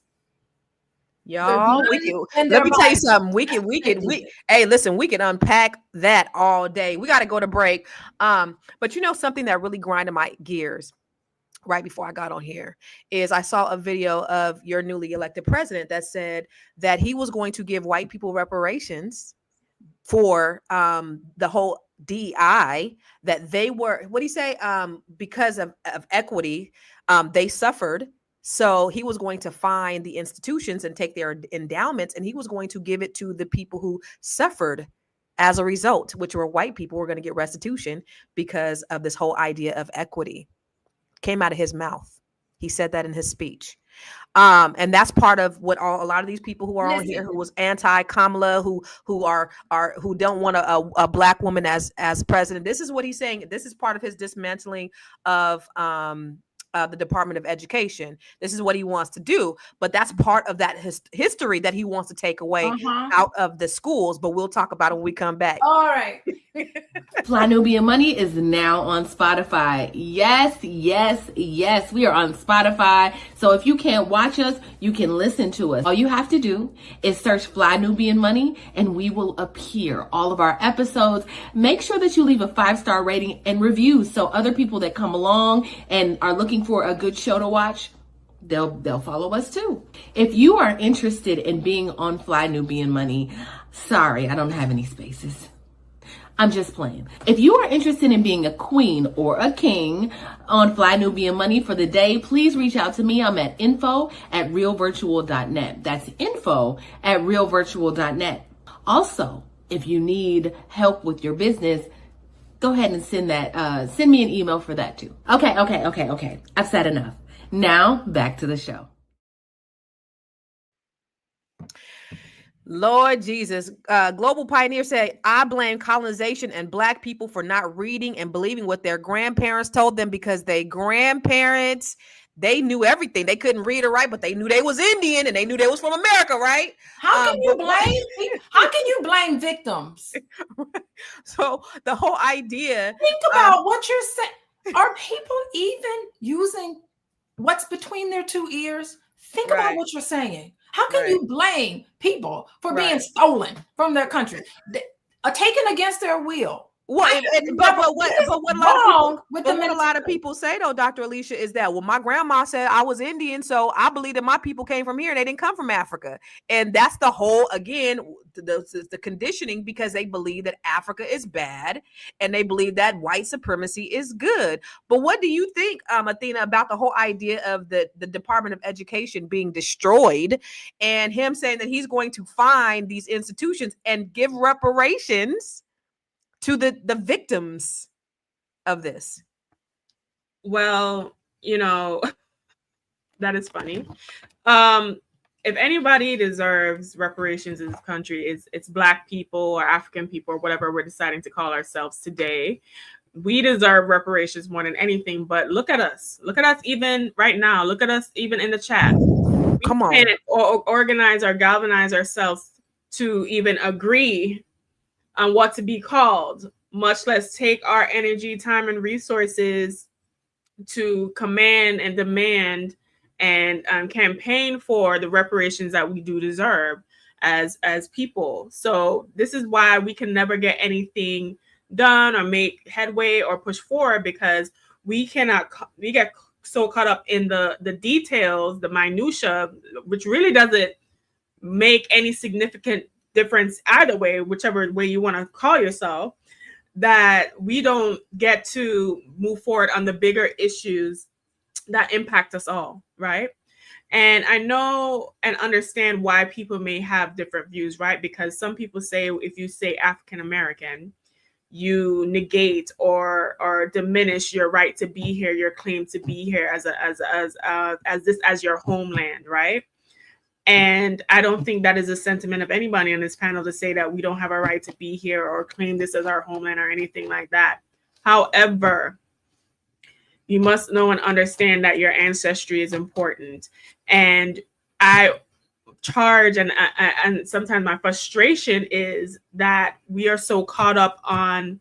Y'all, let me tell you something. Hey, listen, we can unpack that all day. We got to go to break. But you know, something that really grinded my gears right before I got on here is I saw a video of your newly elected president that said that he was going to give white people reparations for the whole DEI, that they were, what do you say? Because of equity, they suffered. So he was going to find the institutions and take their endowments, and he was going to give it to the people who suffered as a result, which were white people. Were going to get restitution because of this whole idea of equity. Came out of his mouth. He said that in his speech. And that's part of what a lot of these people who are on here, who was anti-Kamala, who don't want a Black woman as president. This is what he's saying. This is part of his dismantling of the Department of Education. This is what he wants to do, but that's part of that history that he wants to take away out of the schools. But we'll talk about it when we come back. All right. Fly Nubian Money is now on Spotify. Yes. We are on Spotify. So if you can't watch us, you can listen to us. All you have to do is search Fly Nubian Money and we will appear. All of our episodes. Make sure that you leave a 5-star rating and review so other people that come along and are looking for a good show to watch, they'll follow us too. If you are interested in being on Fly Nubian Money, sorry, I don't have any spaces. I'm just playing. If you are interested in being a queen or a king on Fly Nubian Money for the day, please reach out to me. I'm at info@realvirtual.net. That's info@realvirtual.net. Also, if you need help with your business, go ahead and send me an email for that too. Okay. I've said enough. Now back to the show. Lord Jesus. Global Pioneer said, I blame colonization and Black people for not reading and believing what their grandparents told them, because they grandparents, they knew everything. They couldn't read or write, but they knew they was Indian and they knew they was from America, right? How can you blame victims? So the whole idea. Think about what you're saying. Are people even using what's between their two ears? Think about what you're saying. How can you blame people for being stolen from their country, taken against their will? What a lot of people say, though, Dr. Alicia, is that, well, my grandma said I was Indian, so I believe that my people came from here and they didn't come from Africa. And that's the whole, again, the conditioning, because they believe that Africa is bad and they believe that white supremacy is good. But what do you think, Athena, about the whole idea of the Department of Education being destroyed and him saying that he's going to find these institutions and give reparations to the victims of this? Well, that is funny. If anybody deserves reparations in this country, it's Black people or African people or whatever we're deciding to call ourselves today. We deserve reparations more than anything. But look at us. Look at us even right now. Look at us even in the chat. Come on. We can't organize or galvanize ourselves to even agree on what to be called, much less take our energy, time, and resources to command and demand and campaign for the reparations that we do deserve as people. So this is why we can never get anything done or make headway or push forward, because we get so caught up in the details, the minutia, which really doesn't make any significant difference either way, whichever way you want to call yourself, that we don't get to move forward on the bigger issues that impact us all, right? And I know and understand why people may have different views, right? Because some people say if you say African American, you negate or diminish your right to be here, your claim to be here as your homeland, right? And I don't think that is a sentiment of anybody on this panel to say that we don't have a right to be here or claim this as our homeland or anything like that. However, you must know and understand that your ancestry is important. And I charge, and sometimes my frustration is that we are so caught up on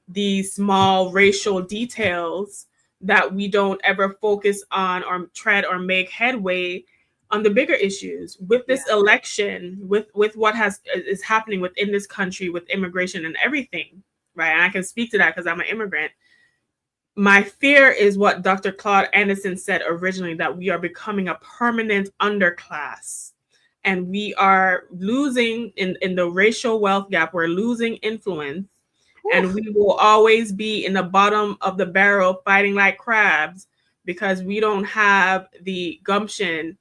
these small racial details that we don't ever focus on or tread or make headway on the bigger issues with this election, with what is happening within this country with immigration and everything, right? And I can speak to that because I'm an immigrant. My fear is what Dr. Claude Anderson said originally, that we are becoming a permanent underclass, and we are losing in the racial wealth gap. We're losing influence. Oof. And we will always be in the bottom of the barrel fighting like crabs because we don't have the gumption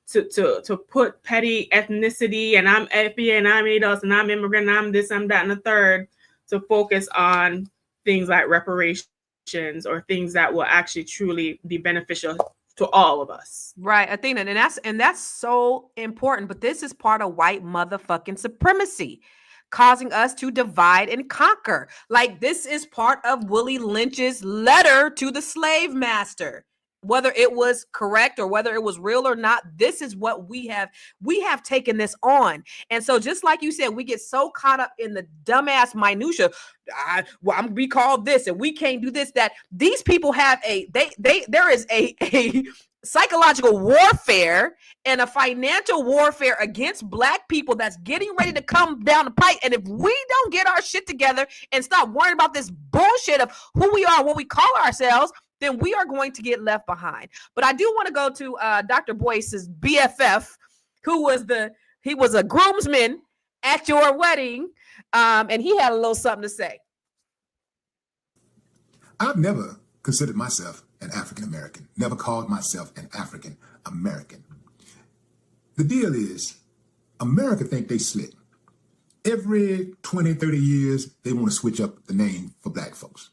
to put petty ethnicity and I'm FBA and I'm ADOS and I'm immigrant and I'm this, I'm that, and the third, to focus on things like reparations or things that will actually truly be beneficial to all of us. Right, Athena, and that's so important. But this is part of white motherfucking supremacy, causing us to divide and conquer. Like, this is part of Willie Lynch's letter to the slave master. Whether it was correct or whether it was real or not, this is what we have taken this on. And so just like you said, we get so caught up in the dumbass minutia. I'm gonna be called this and we can't do this, that these people have there is a psychological warfare and a financial warfare against Black people that's getting ready to come down the pipe. And if we don't get our shit together and stop worrying about this bullshit of who we are, what we call ourselves, then we are going to get left behind. But I do want to go to Dr. Boyce's BFF, who was a groomsman at your wedding, and he had a little something to say. I've never considered myself an African American, never called myself an African American. The deal is, America think they slick. Every 20, 30 years, they want to switch up the name for black folks.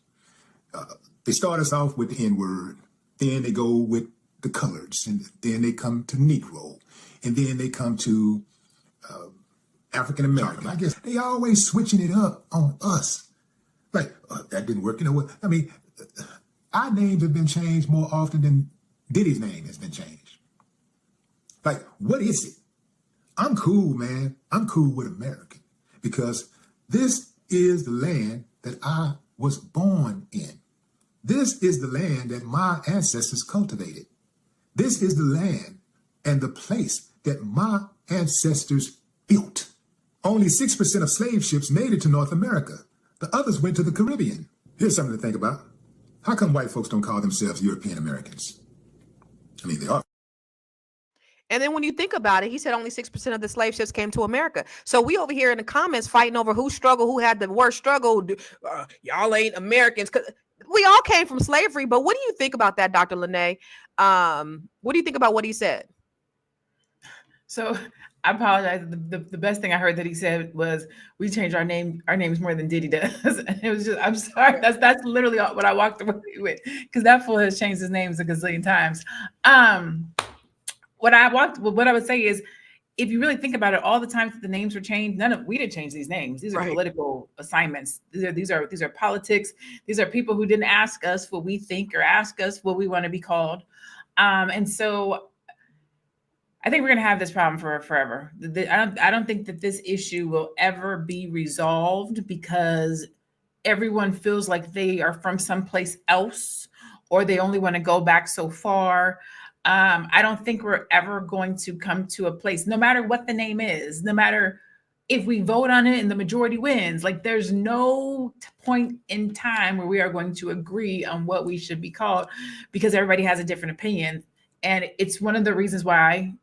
They start us off with the N-word, then they go with the coloreds, and then they come to Negro, and then they come to African American. I guess they always switching it up on us. Like, that didn't work. You know what? I mean, our names have been changed more often than Diddy's name has been changed. Like, what is it? I'm cool, man. I'm cool with American because this is the land that I was born in. This is the land that my ancestors cultivated. This is the land and the place that my ancestors built. Only 6% of slave ships made it to North America. The others went to the Caribbean. Here's something to think about. How come white folks don't call themselves European Americans? I mean, they are. And then when you think about it, he said only 6% of the slave ships came to America. So we over here in the comments fighting over who had the worst struggle. Y'all ain't Americans. 'Cause we all came from slavery. But what do you think about that, Dr. Lene? What do you think about what he said? So I apologize. The best thing I heard that he said was, "We change our names more than Diddy does." And it was just, I'm sorry. That's literally what I walked away with, because that fool has changed his names a gazillion times. What I would say is, if you really think about it, all the times that the names were changed, we didn't change these names. These are political assignments. These are politics. These are people who didn't ask us what we think or ask us what we want to be called. And so I think we're going to have this problem forever. I don't think that this issue will ever be resolved because everyone feels like they are from someplace else, or they only want to go back so far. I don't think we're ever going to come to a place, no matter what the name is, no matter if we vote on it and the majority wins, like there's no point in time where we are going to agree on what we should be called, because everybody has a different opinion. And it's one of the reasons why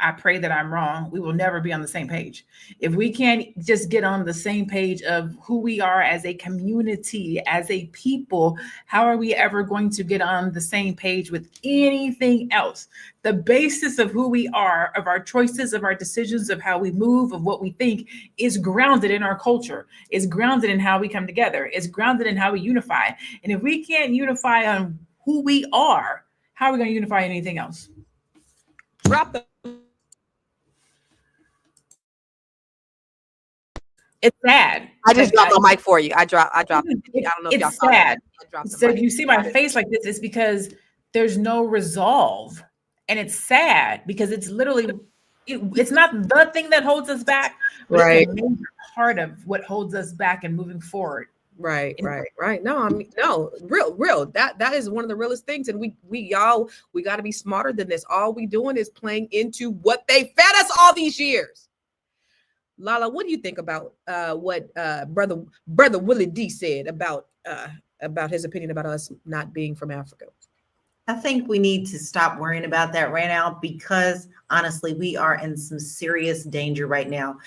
I pray that I'm wrong. We will never be on the same page. If we can't just get on the same page of who we are as a community, as a people, how are we ever going to get on the same page with anything else? The basis of who we are, of our choices, of our decisions, of how we move, of what we think, is grounded in our culture, is grounded in how we come together, is grounded in how we unify. And if we can't unify on who we are, how are we going to unify anything else? Drop the It's sad. I just dropped the mic for you. I dropped it. I don't know if y'all saw sad. That. So if you see my face like this, it's because there's no resolve. And it's sad because it's literally, it's not the thing that holds us back, but it's a major part of what holds us back and moving forward. Right. No, I mean, no, real. That is one of the realest things. And we got to be smarter than this. All we doing is playing into what they fed us all these years. Lala, what do you think about what brother Willie D said about his opinion about us not being from Africa? I think we need to stop worrying about that right now, because honestly, we are in some serious danger right now.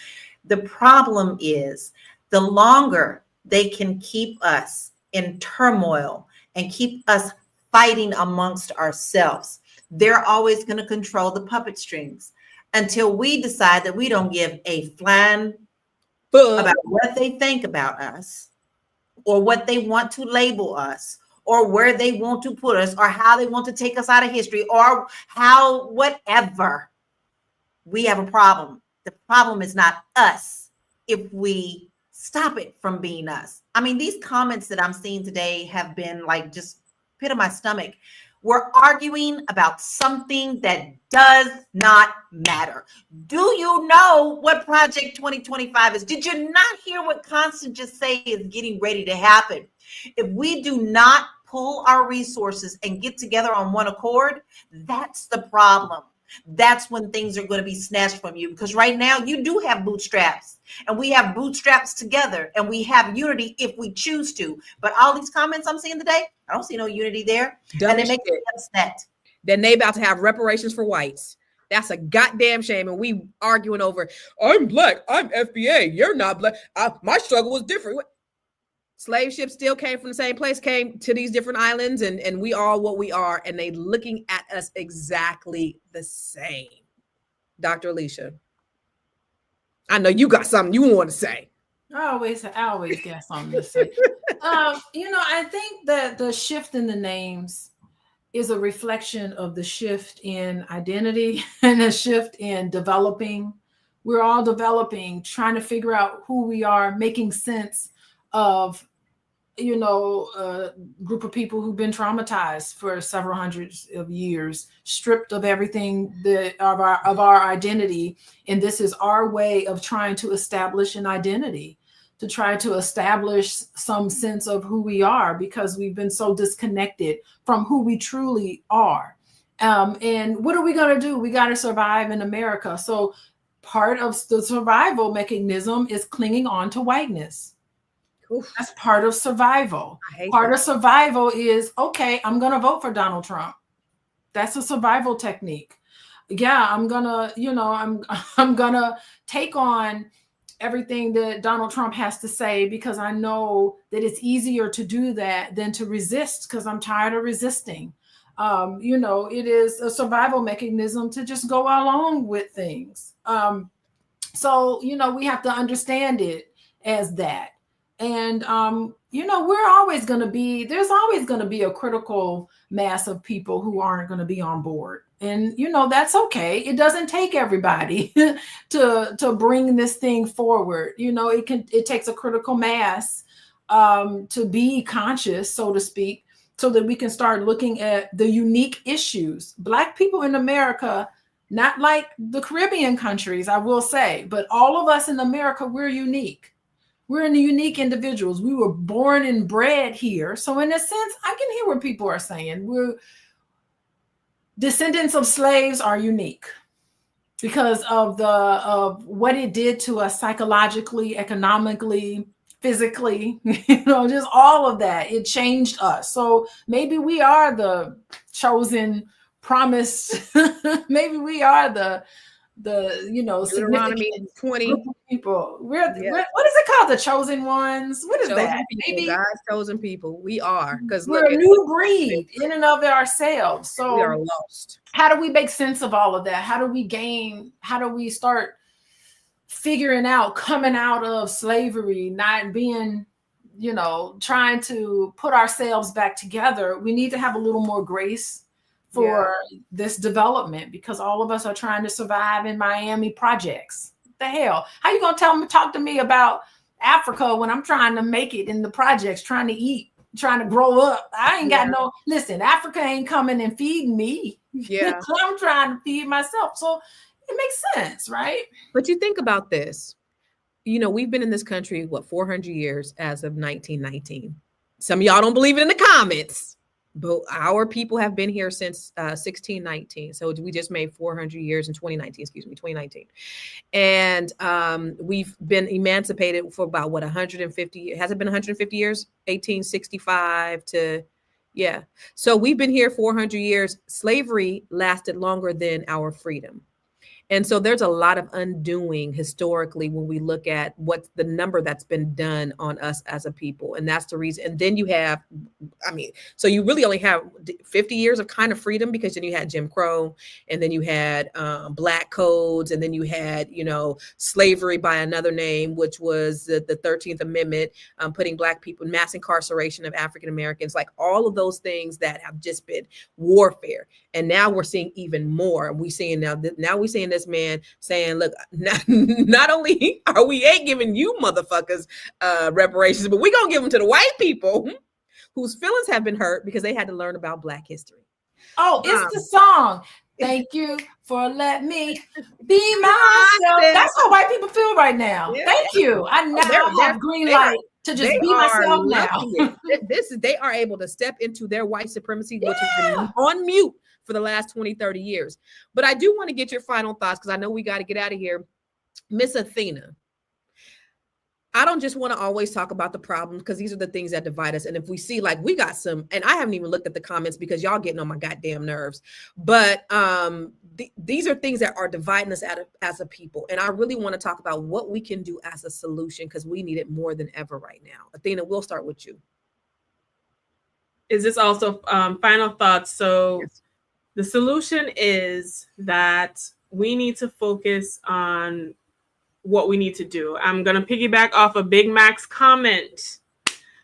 The problem is, the longer they can keep us in turmoil and keep us fighting amongst ourselves, they're always going to control the puppet strings, until we decide that we don't give a flying about what they think about us, or what they want to label us, or where they want to put us, or how they want to take us out of history, or how whatever. We have a problem. The problem is not us if we stop it from being us. I mean, these comments that I'm seeing today have been like just pit of my stomach. We're arguing about something that does not matter. Do you know what Project 2025 is? Did you not hear what Constant just say is getting ready to happen? If we do not pull our resources and get together on one accord, that's the problem. That's when things are going to be snatched from you, because right now you do have bootstraps, and we have bootstraps together, and we have unity if we choose to. But all these comments I'm seeing today, I don't see no unity there. And it makes me upset. Then they about to have reparations for whites. That's a goddamn shame. And we arguing over, I'm black, I'm FBA, you're not black. My struggle was different. Slave ships still came from the same place, came to these different islands, and we are what we are, and they looking at us exactly the same. Dr. Alicia, I know you got something you want to say. I always got something to say. I think that the shift in the names is a reflection of the shift in identity and a shift in developing. We're all developing, trying to figure out who we are, making sense of a group of people who've been traumatized for several hundreds of years, stripped of everything of our identity. And this is our way of trying to establish an identity, to try to establish some sense of who we are, because we've been so disconnected from who we truly are. And what are we going to do? We got to survive in America. So part of the survival mechanism is clinging on to whiteness. Oof. That's part of survival. Part of survival is, okay, I'm going to vote for Donald Trump. That's a survival technique. Yeah, I'm going to, I'm going to take on everything that Donald Trump has to say, because I know that it's easier to do that than to resist, because I'm tired of resisting. It is a survival mechanism to just go along with things. So we have to understand it as that. And, there's always going to be a critical mass of people who aren't going to be on board. And, that's okay. It doesn't take everybody to bring this thing forward. It takes a critical mass to be conscious, so to speak, so that we can start looking at the unique issues. Black people in America, not like the Caribbean countries, I will say, but all of us in America, we're unique. We're unique individuals. We were born and bred here. So in a sense, I can hear what people are saying. We're descendants of slaves are unique because of what it did to us psychologically, economically, physically, just all of that. It changed us. So maybe we are the chosen, promised. Maybe we are the significant 20 people. What is it called? The chosen ones? What is chosen that? People, maybe God's chosen people. We are, because we're a new breed in and of ourselves. So we are lost. How do we make sense of all of that? How do we start figuring out, coming out of slavery, not being, trying to put ourselves back together? We need to have a little more grace for this development, because all of us are trying to survive in Miami projects. What the hell? How you gonna talk to me about Africa when I'm trying to make it in the projects, trying to eat, trying to grow up? I ain't got listen, Africa ain't coming and feeding me. Yeah. I'm trying to feed myself. So it makes sense, right? But you think about this. We've been in this country, 400 years as of 1919. Some of y'all don't believe it in the comments. But our people have been here since 1619. So we just made 400 years in 2019. And we've been emancipated for about 150, has it been 150 years? 1865 to, yeah. So we've been here 400 years. Slavery lasted longer than our freedom. And so there's a lot of undoing historically when we look at what's the number that's been done on us as a people. And that's the reason. And then you have, so you really only have 50 years of kind of freedom, because then you had Jim Crow, and then you had black codes, and then you had, slavery by another name, which was the 13th Amendment, putting black people in mass incarceration of African Americans, like all of those things that have just been warfare. And now we're seeing even more. We're seeing this man saying, look, not only are we ain't giving you motherfuckers reparations, but we're going to give them to the white people whose feelings have been hurt because they had to learn about Black history. Oh, it's the song. Thank you for letting me be myself. That's how white people feel right now. Yeah. Thank you. I now have green light to just be myself now. They are able to step into their white supremacy, which has been on mute for the last 20, 30 years. But I do want to get your final thoughts, because I know we got to get out of here. Miss Athena, I don't just want to always talk about the problems, because these are the things that divide us. And if we see, like, we got some, and I haven't even looked at the comments because y'all getting on my goddamn nerves, but these are things that are dividing us as a people. And I really want to talk about what we can do as a solution, because we need it more than ever right now. Athena, we'll start with you. Is this also final thoughts? So yes. The solution is that we need to focus on what we need to do. I'm going to piggyback off of Big Mac's comment.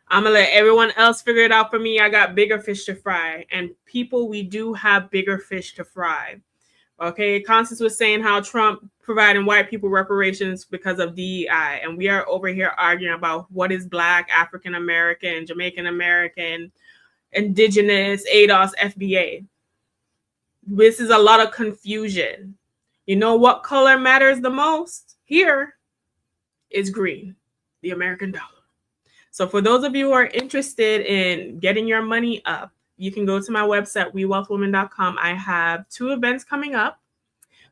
I'm going to let everyone else figure it out for me. I got bigger fish to fry. And people, we do have bigger fish to fry. Okay, Constance was saying how Trump providing white people reparations because of DEI. And we are over here arguing about what is Black, African American, Jamaican American, Indigenous, ADOS, FBA. This is a lot of confusion. You know what color matters the most? Here is green, the American dollar. So for those of you who are interested in getting your money up, you can go to my website, wewealthwomen.com. I have 2 events coming up,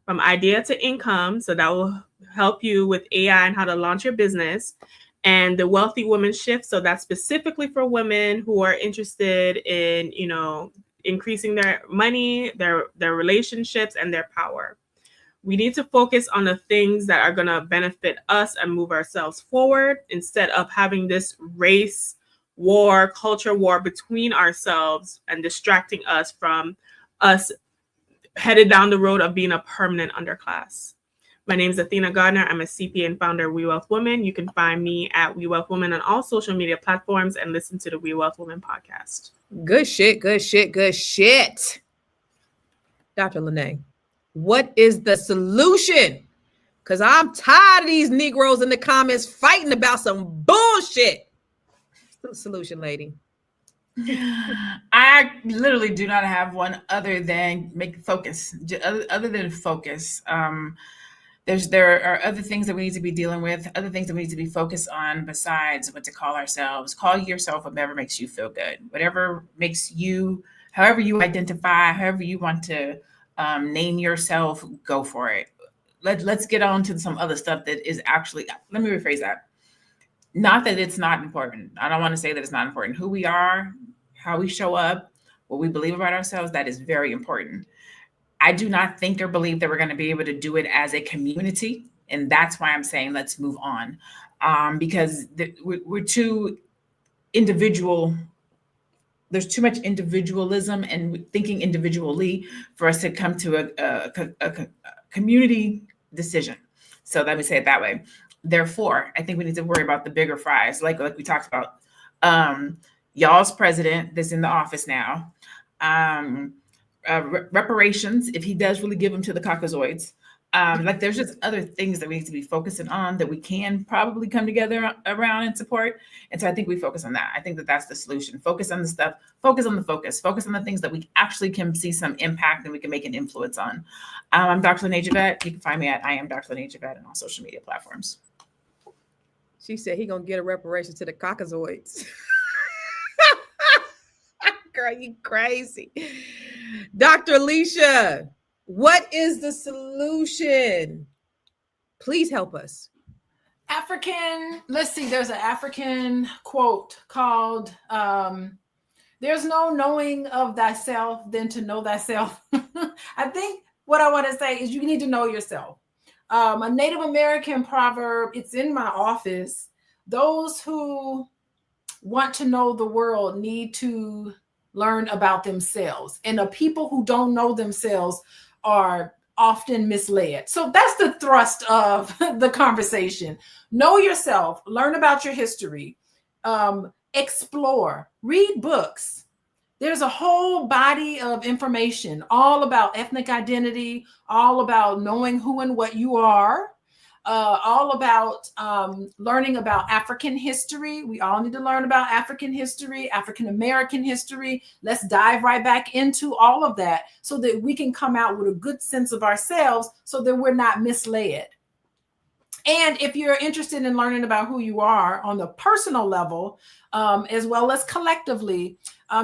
from idea to income. So that will help you with AI and how to launch your business. And the Wealthy Woman Shift. So that's specifically for women who are interested in, you know, increasing their money, their relationships, and their power. We need to focus on the things that are going to benefit us and move ourselves forward, instead of having this race war, culture war between ourselves and distracting us from us headed down the road of being a permanent underclass. My name is Athena Gardner. I'm a CPA and founder of We Wealth Women. You can find me at We Wealth Women on all social media platforms and listen to the We Wealth Women podcast. Good shit, good shit, good shit. Dr. Lene, what is the solution? Because I'm tired of these Negroes in the comments fighting about some bullshit. What's the solution, lady? I literally do not have one other than make focus. Other than focus, there are other things that we need to be dealing with, other things that we need to be focused on besides what to call ourselves. Call yourself whatever makes you feel good, whatever makes you, however you identify, however you want to name yourself, go for it. Let's get on to some other stuff that is actually, let me rephrase that. Not that it's not important. I don't want to say that it's not important. Who we are, how we show up, what we believe about ourselves, that is very important. I do not think or believe that we're going to be able to do it as a community. And that's why I'm saying let's move on. Because we're too individual. There's too much individualism and thinking individually for us to come to a community decision. So let me say it that way. Therefore, I think we need to worry about the bigger fries, like we talked about. Y'all's president that's in the office now, reparations, if he does really give them to the Caucasoids. Like there's just other things that we need to be focusing on that we can probably come together around and support. And so I think we focus on that. I think that that's the solution. Focus on the stuff, focus on the focus on the things that we actually can see some impact and we can make an influence on. I'm Dr. Lene Javette. You can find me at I am Dr. Lene Javette on all social media platforms. She said he gonna get a reparation to the Caucasoids. Girl, you crazy. Dr. Alicia, what is the solution? Please help us. Let's see, there's an African quote called, there's no knowing of thyself than to know thyself. I think what I want to say is you need to know yourself. A Native American proverb, it's in my office. Those who want to know the world need to learn about themselves. And the people who don't know themselves are often misled. So that's the thrust of the conversation. Know yourself, learn about your history, explore, read books. There's a whole body of information all about ethnic identity, all about knowing who and what you are, all about learning about African history. We all need to learn about African history, African American history. Let's dive right back into all of that so that we can come out with a good sense of ourselves so that we're not misled. And if you're interested in learning about who you are on the personal level, as well as collectively,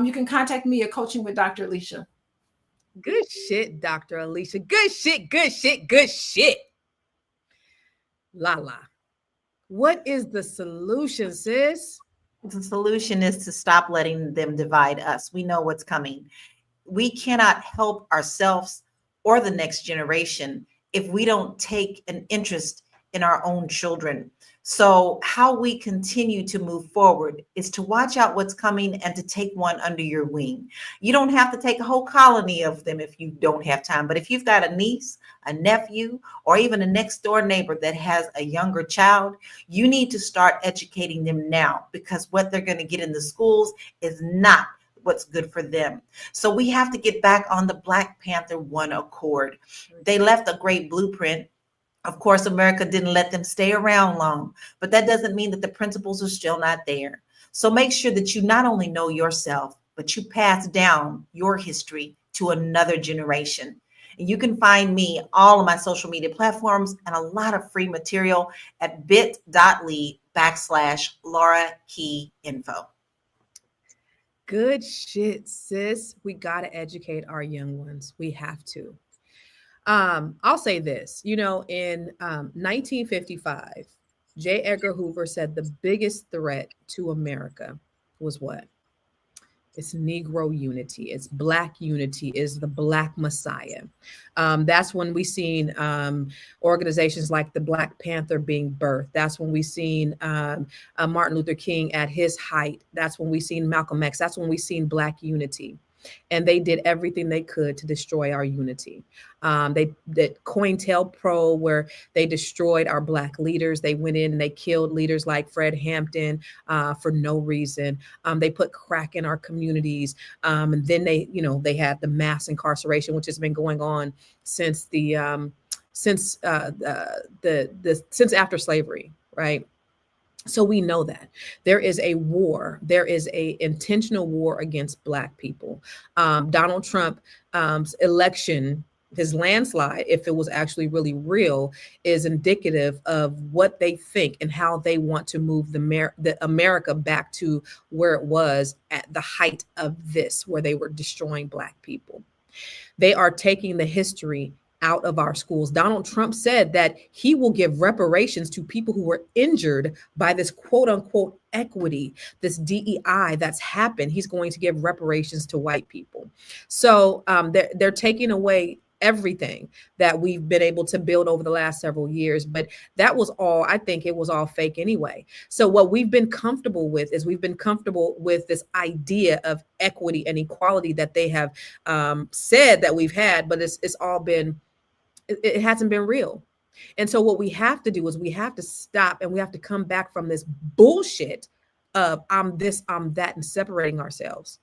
you can contact me at Coaching with Dr. Alicia. Good shit, Dr. Alicia. Good shit, good shit, good shit. Lala, what is the solution, sis? The solution is to stop letting them divide us. We know what's coming. We cannot help ourselves or the next generation if we don't take an interest in our own children. So how we continue to move forward is to watch out what's coming and to take one under your wing. You don't have to take a whole colony of them if you don't have time. But if you've got a niece, a nephew, or even a next door neighbor that has a younger child, you need to start educating them now, because what they're going to get in the schools is not what's good for them. So we have to get back on the Black Panther one accord. They left a great blueprint. Of course, America didn't let them stay around long, but that doesn't mean that the principles are still not there. So make sure that you not only know yourself, but you pass down your history to another generation. And you can find me all on my social media platforms and a lot of free material at bit.ly/Laura Key Info. Good shit, sis. We got to educate our young ones. We have to. I'll say this, in 1955, J. Edgar Hoover said the biggest threat to America was what? It's Negro unity. It's Black unity. Is the Black Messiah. That's when we seen organizations like the Black Panther being birthed. That's when we seen Martin Luther King at his height. That's when we seen Malcolm X. That's when we seen Black unity. And they did everything they could to destroy our unity. They did COINTELPRO, where they destroyed our Black leaders. They went in and they killed leaders like Fred Hampton for no reason. They put crack in our communities. And then they had the mass incarceration, which has been going on since since after slavery, right? So we know that there is a war. There is a intentional war against Black people. Donald Trump's election, his landslide, if it was actually really real, is indicative of what they think and how they want to move the America back to where it was at the height of this, where they were destroying Black people. They are taking the history out of our schools. Donald Trump said that he will give reparations to people who were injured by this quote unquote equity, this DEI that's happened. He's going to give reparations to white people. So they're taking away everything that we've been able to build over the last several years. But that was all, I think it was all fake anyway. So what we've been comfortable with is we've been comfortable with this idea of equity and equality that they have said that we've had, but it's all been, it hasn't been real. And so what we have to do is we have to stop and we have to come back from this bullshit of I'm this, I'm that, and separating ourselves.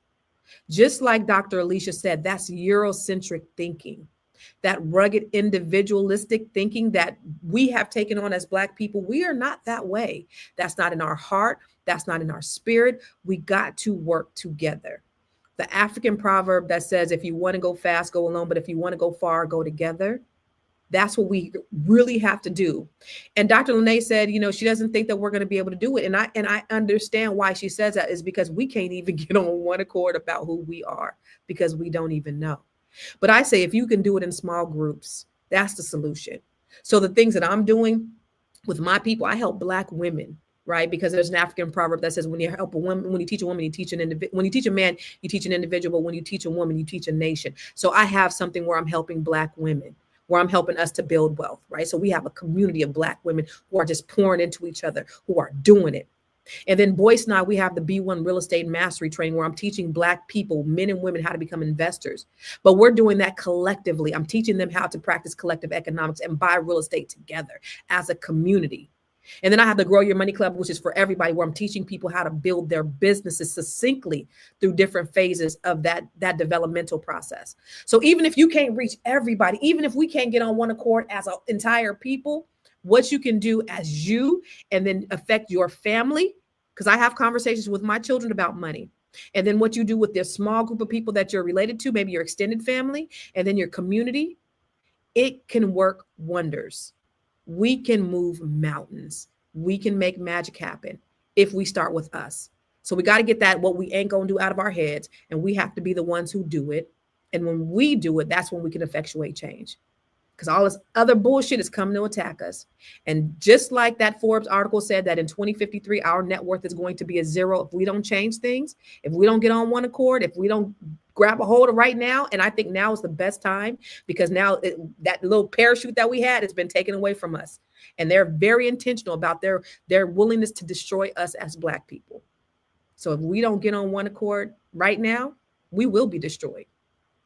Just like Dr. Alicia said, that's Eurocentric thinking, that rugged individualistic thinking that we have taken on as Black people. We are not that way. That's not in our heart. That's not in our spirit. We got to work together. The African proverb that says, if you want to go fast, go alone. But if you want to go far, go together. That's what we really have to do. And Dr. Lene said, she doesn't think that we're going to be able to do it. And I understand why she says that is because we can't even get on one accord about who we are because we don't even know. But I say, if you can do it in small groups, that's the solution. So the things that I'm doing with my people, I help Black women, right? Because there's an African proverb that says, when you help a woman, when you teach a woman, you teach an individual. When you teach a man, you teach an individual. But when you teach a woman, you teach a nation. So I have something where I'm helping Black women, where I'm helping us to build wealth, right? So we have a community of Black women who are just pouring into each other, who are doing it. And then Boyce and I, we have the B1 Real Estate Mastery Training where I'm teaching Black people, men and women, how to become investors. But we're doing that collectively. I'm teaching them how to practice collective economics and buy real estate together as a community. And then I have the Grow Your Money Club, which is for everybody, where I'm teaching people how to build their businesses succinctly through different phases of that developmental process. So even if you can't reach everybody, even if we can't get on one accord as an entire people, what you can do as you and then affect your family, because I have conversations with my children about money. And then what you do with this small group of people that you're related to, maybe your extended family, and then your community, it can work wonders. We can move mountains. We can make magic happen if we start with us. So we got to get that, what we ain't going to do, out of our heads. And we have to be the ones who do it. And when we do it, that's when we can effectuate change. Because all this other bullshit is coming to attack us. And just like that Forbes article said that in 2053, our net worth is going to be a zero if we don't change things, if we don't get on one accord, if we don't grab a hold of right now. And I think now is the best time, because now that little parachute that we had has been taken away from us. And they're very intentional about their willingness to destroy us as Black people. So if we don't get on one accord right now, we will be destroyed.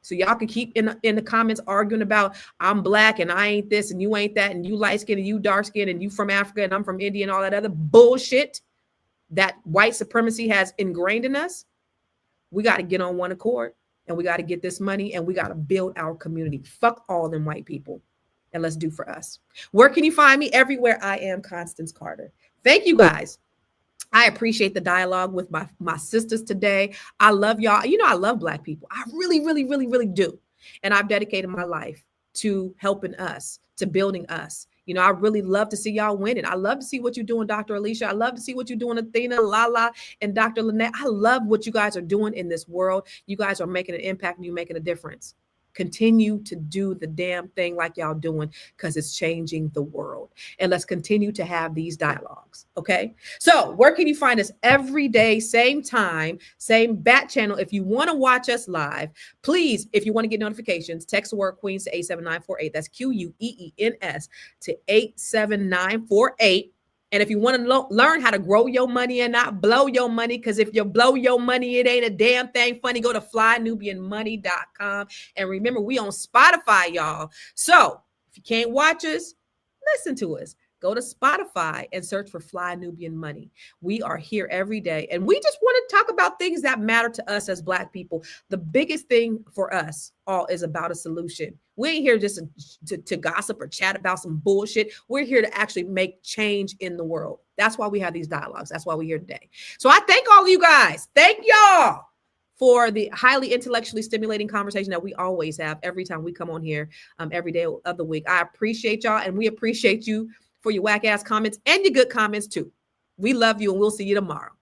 So y'all can keep in the comments arguing about I'm Black and I ain't this and you ain't that and you light skin and you dark skin and you from Africa and I'm from India and all that other bullshit that white supremacy has ingrained in us. We got to get on one accord, and we got to get this money, and we got to build our community. Fuck all them white people, and let's do for us. Where can you find me? Everywhere. I am Constance Carter. Thank you guys. I appreciate the dialogue with my sisters today. I love y'all. You know, I love Black people. I really, really, really, really do. And I've dedicated my life to helping us, to building us. You know, I really love to see y'all winning. I love to see what you're doing, Dr. Alicia. I love to see what you're doing, Athena, Lala, and Dr. Lynette. I love what you guys are doing in this world. You guys are making an impact and you're making a difference. Continue to do the damn thing like y'all doing, because it's changing the world. And let's continue to have these dialogues. Okay. So where can you find us? Every day, same time, same bat channel. If you want to watch us live, please, if you want to get notifications, text the word Queens to 87948. That's QUEENS to 87948. And if you want to learn how to grow your money and not blow your money, because if you blow your money, it ain't a damn thing funny, go to flynubianmoney.com. And remember, we on Spotify, y'all. So if you can't watch us, listen to us. Go to Spotify and search for Fly Nubian Money. We are here every day, and we just want to talk about things that matter to us as Black people. The biggest thing for us all is about a solution. We ain't here just to gossip or chat about some bullshit. We're here to actually make change in the world. That's why we have these dialogues. That's why we're here today. So I thank all of you guys. Thank y'all for the highly intellectually stimulating conversation that we always have every time we come on here every day of the week. I appreciate y'all, and we appreciate you for your whack ass comments and your good comments too. We love you, and we'll see you tomorrow.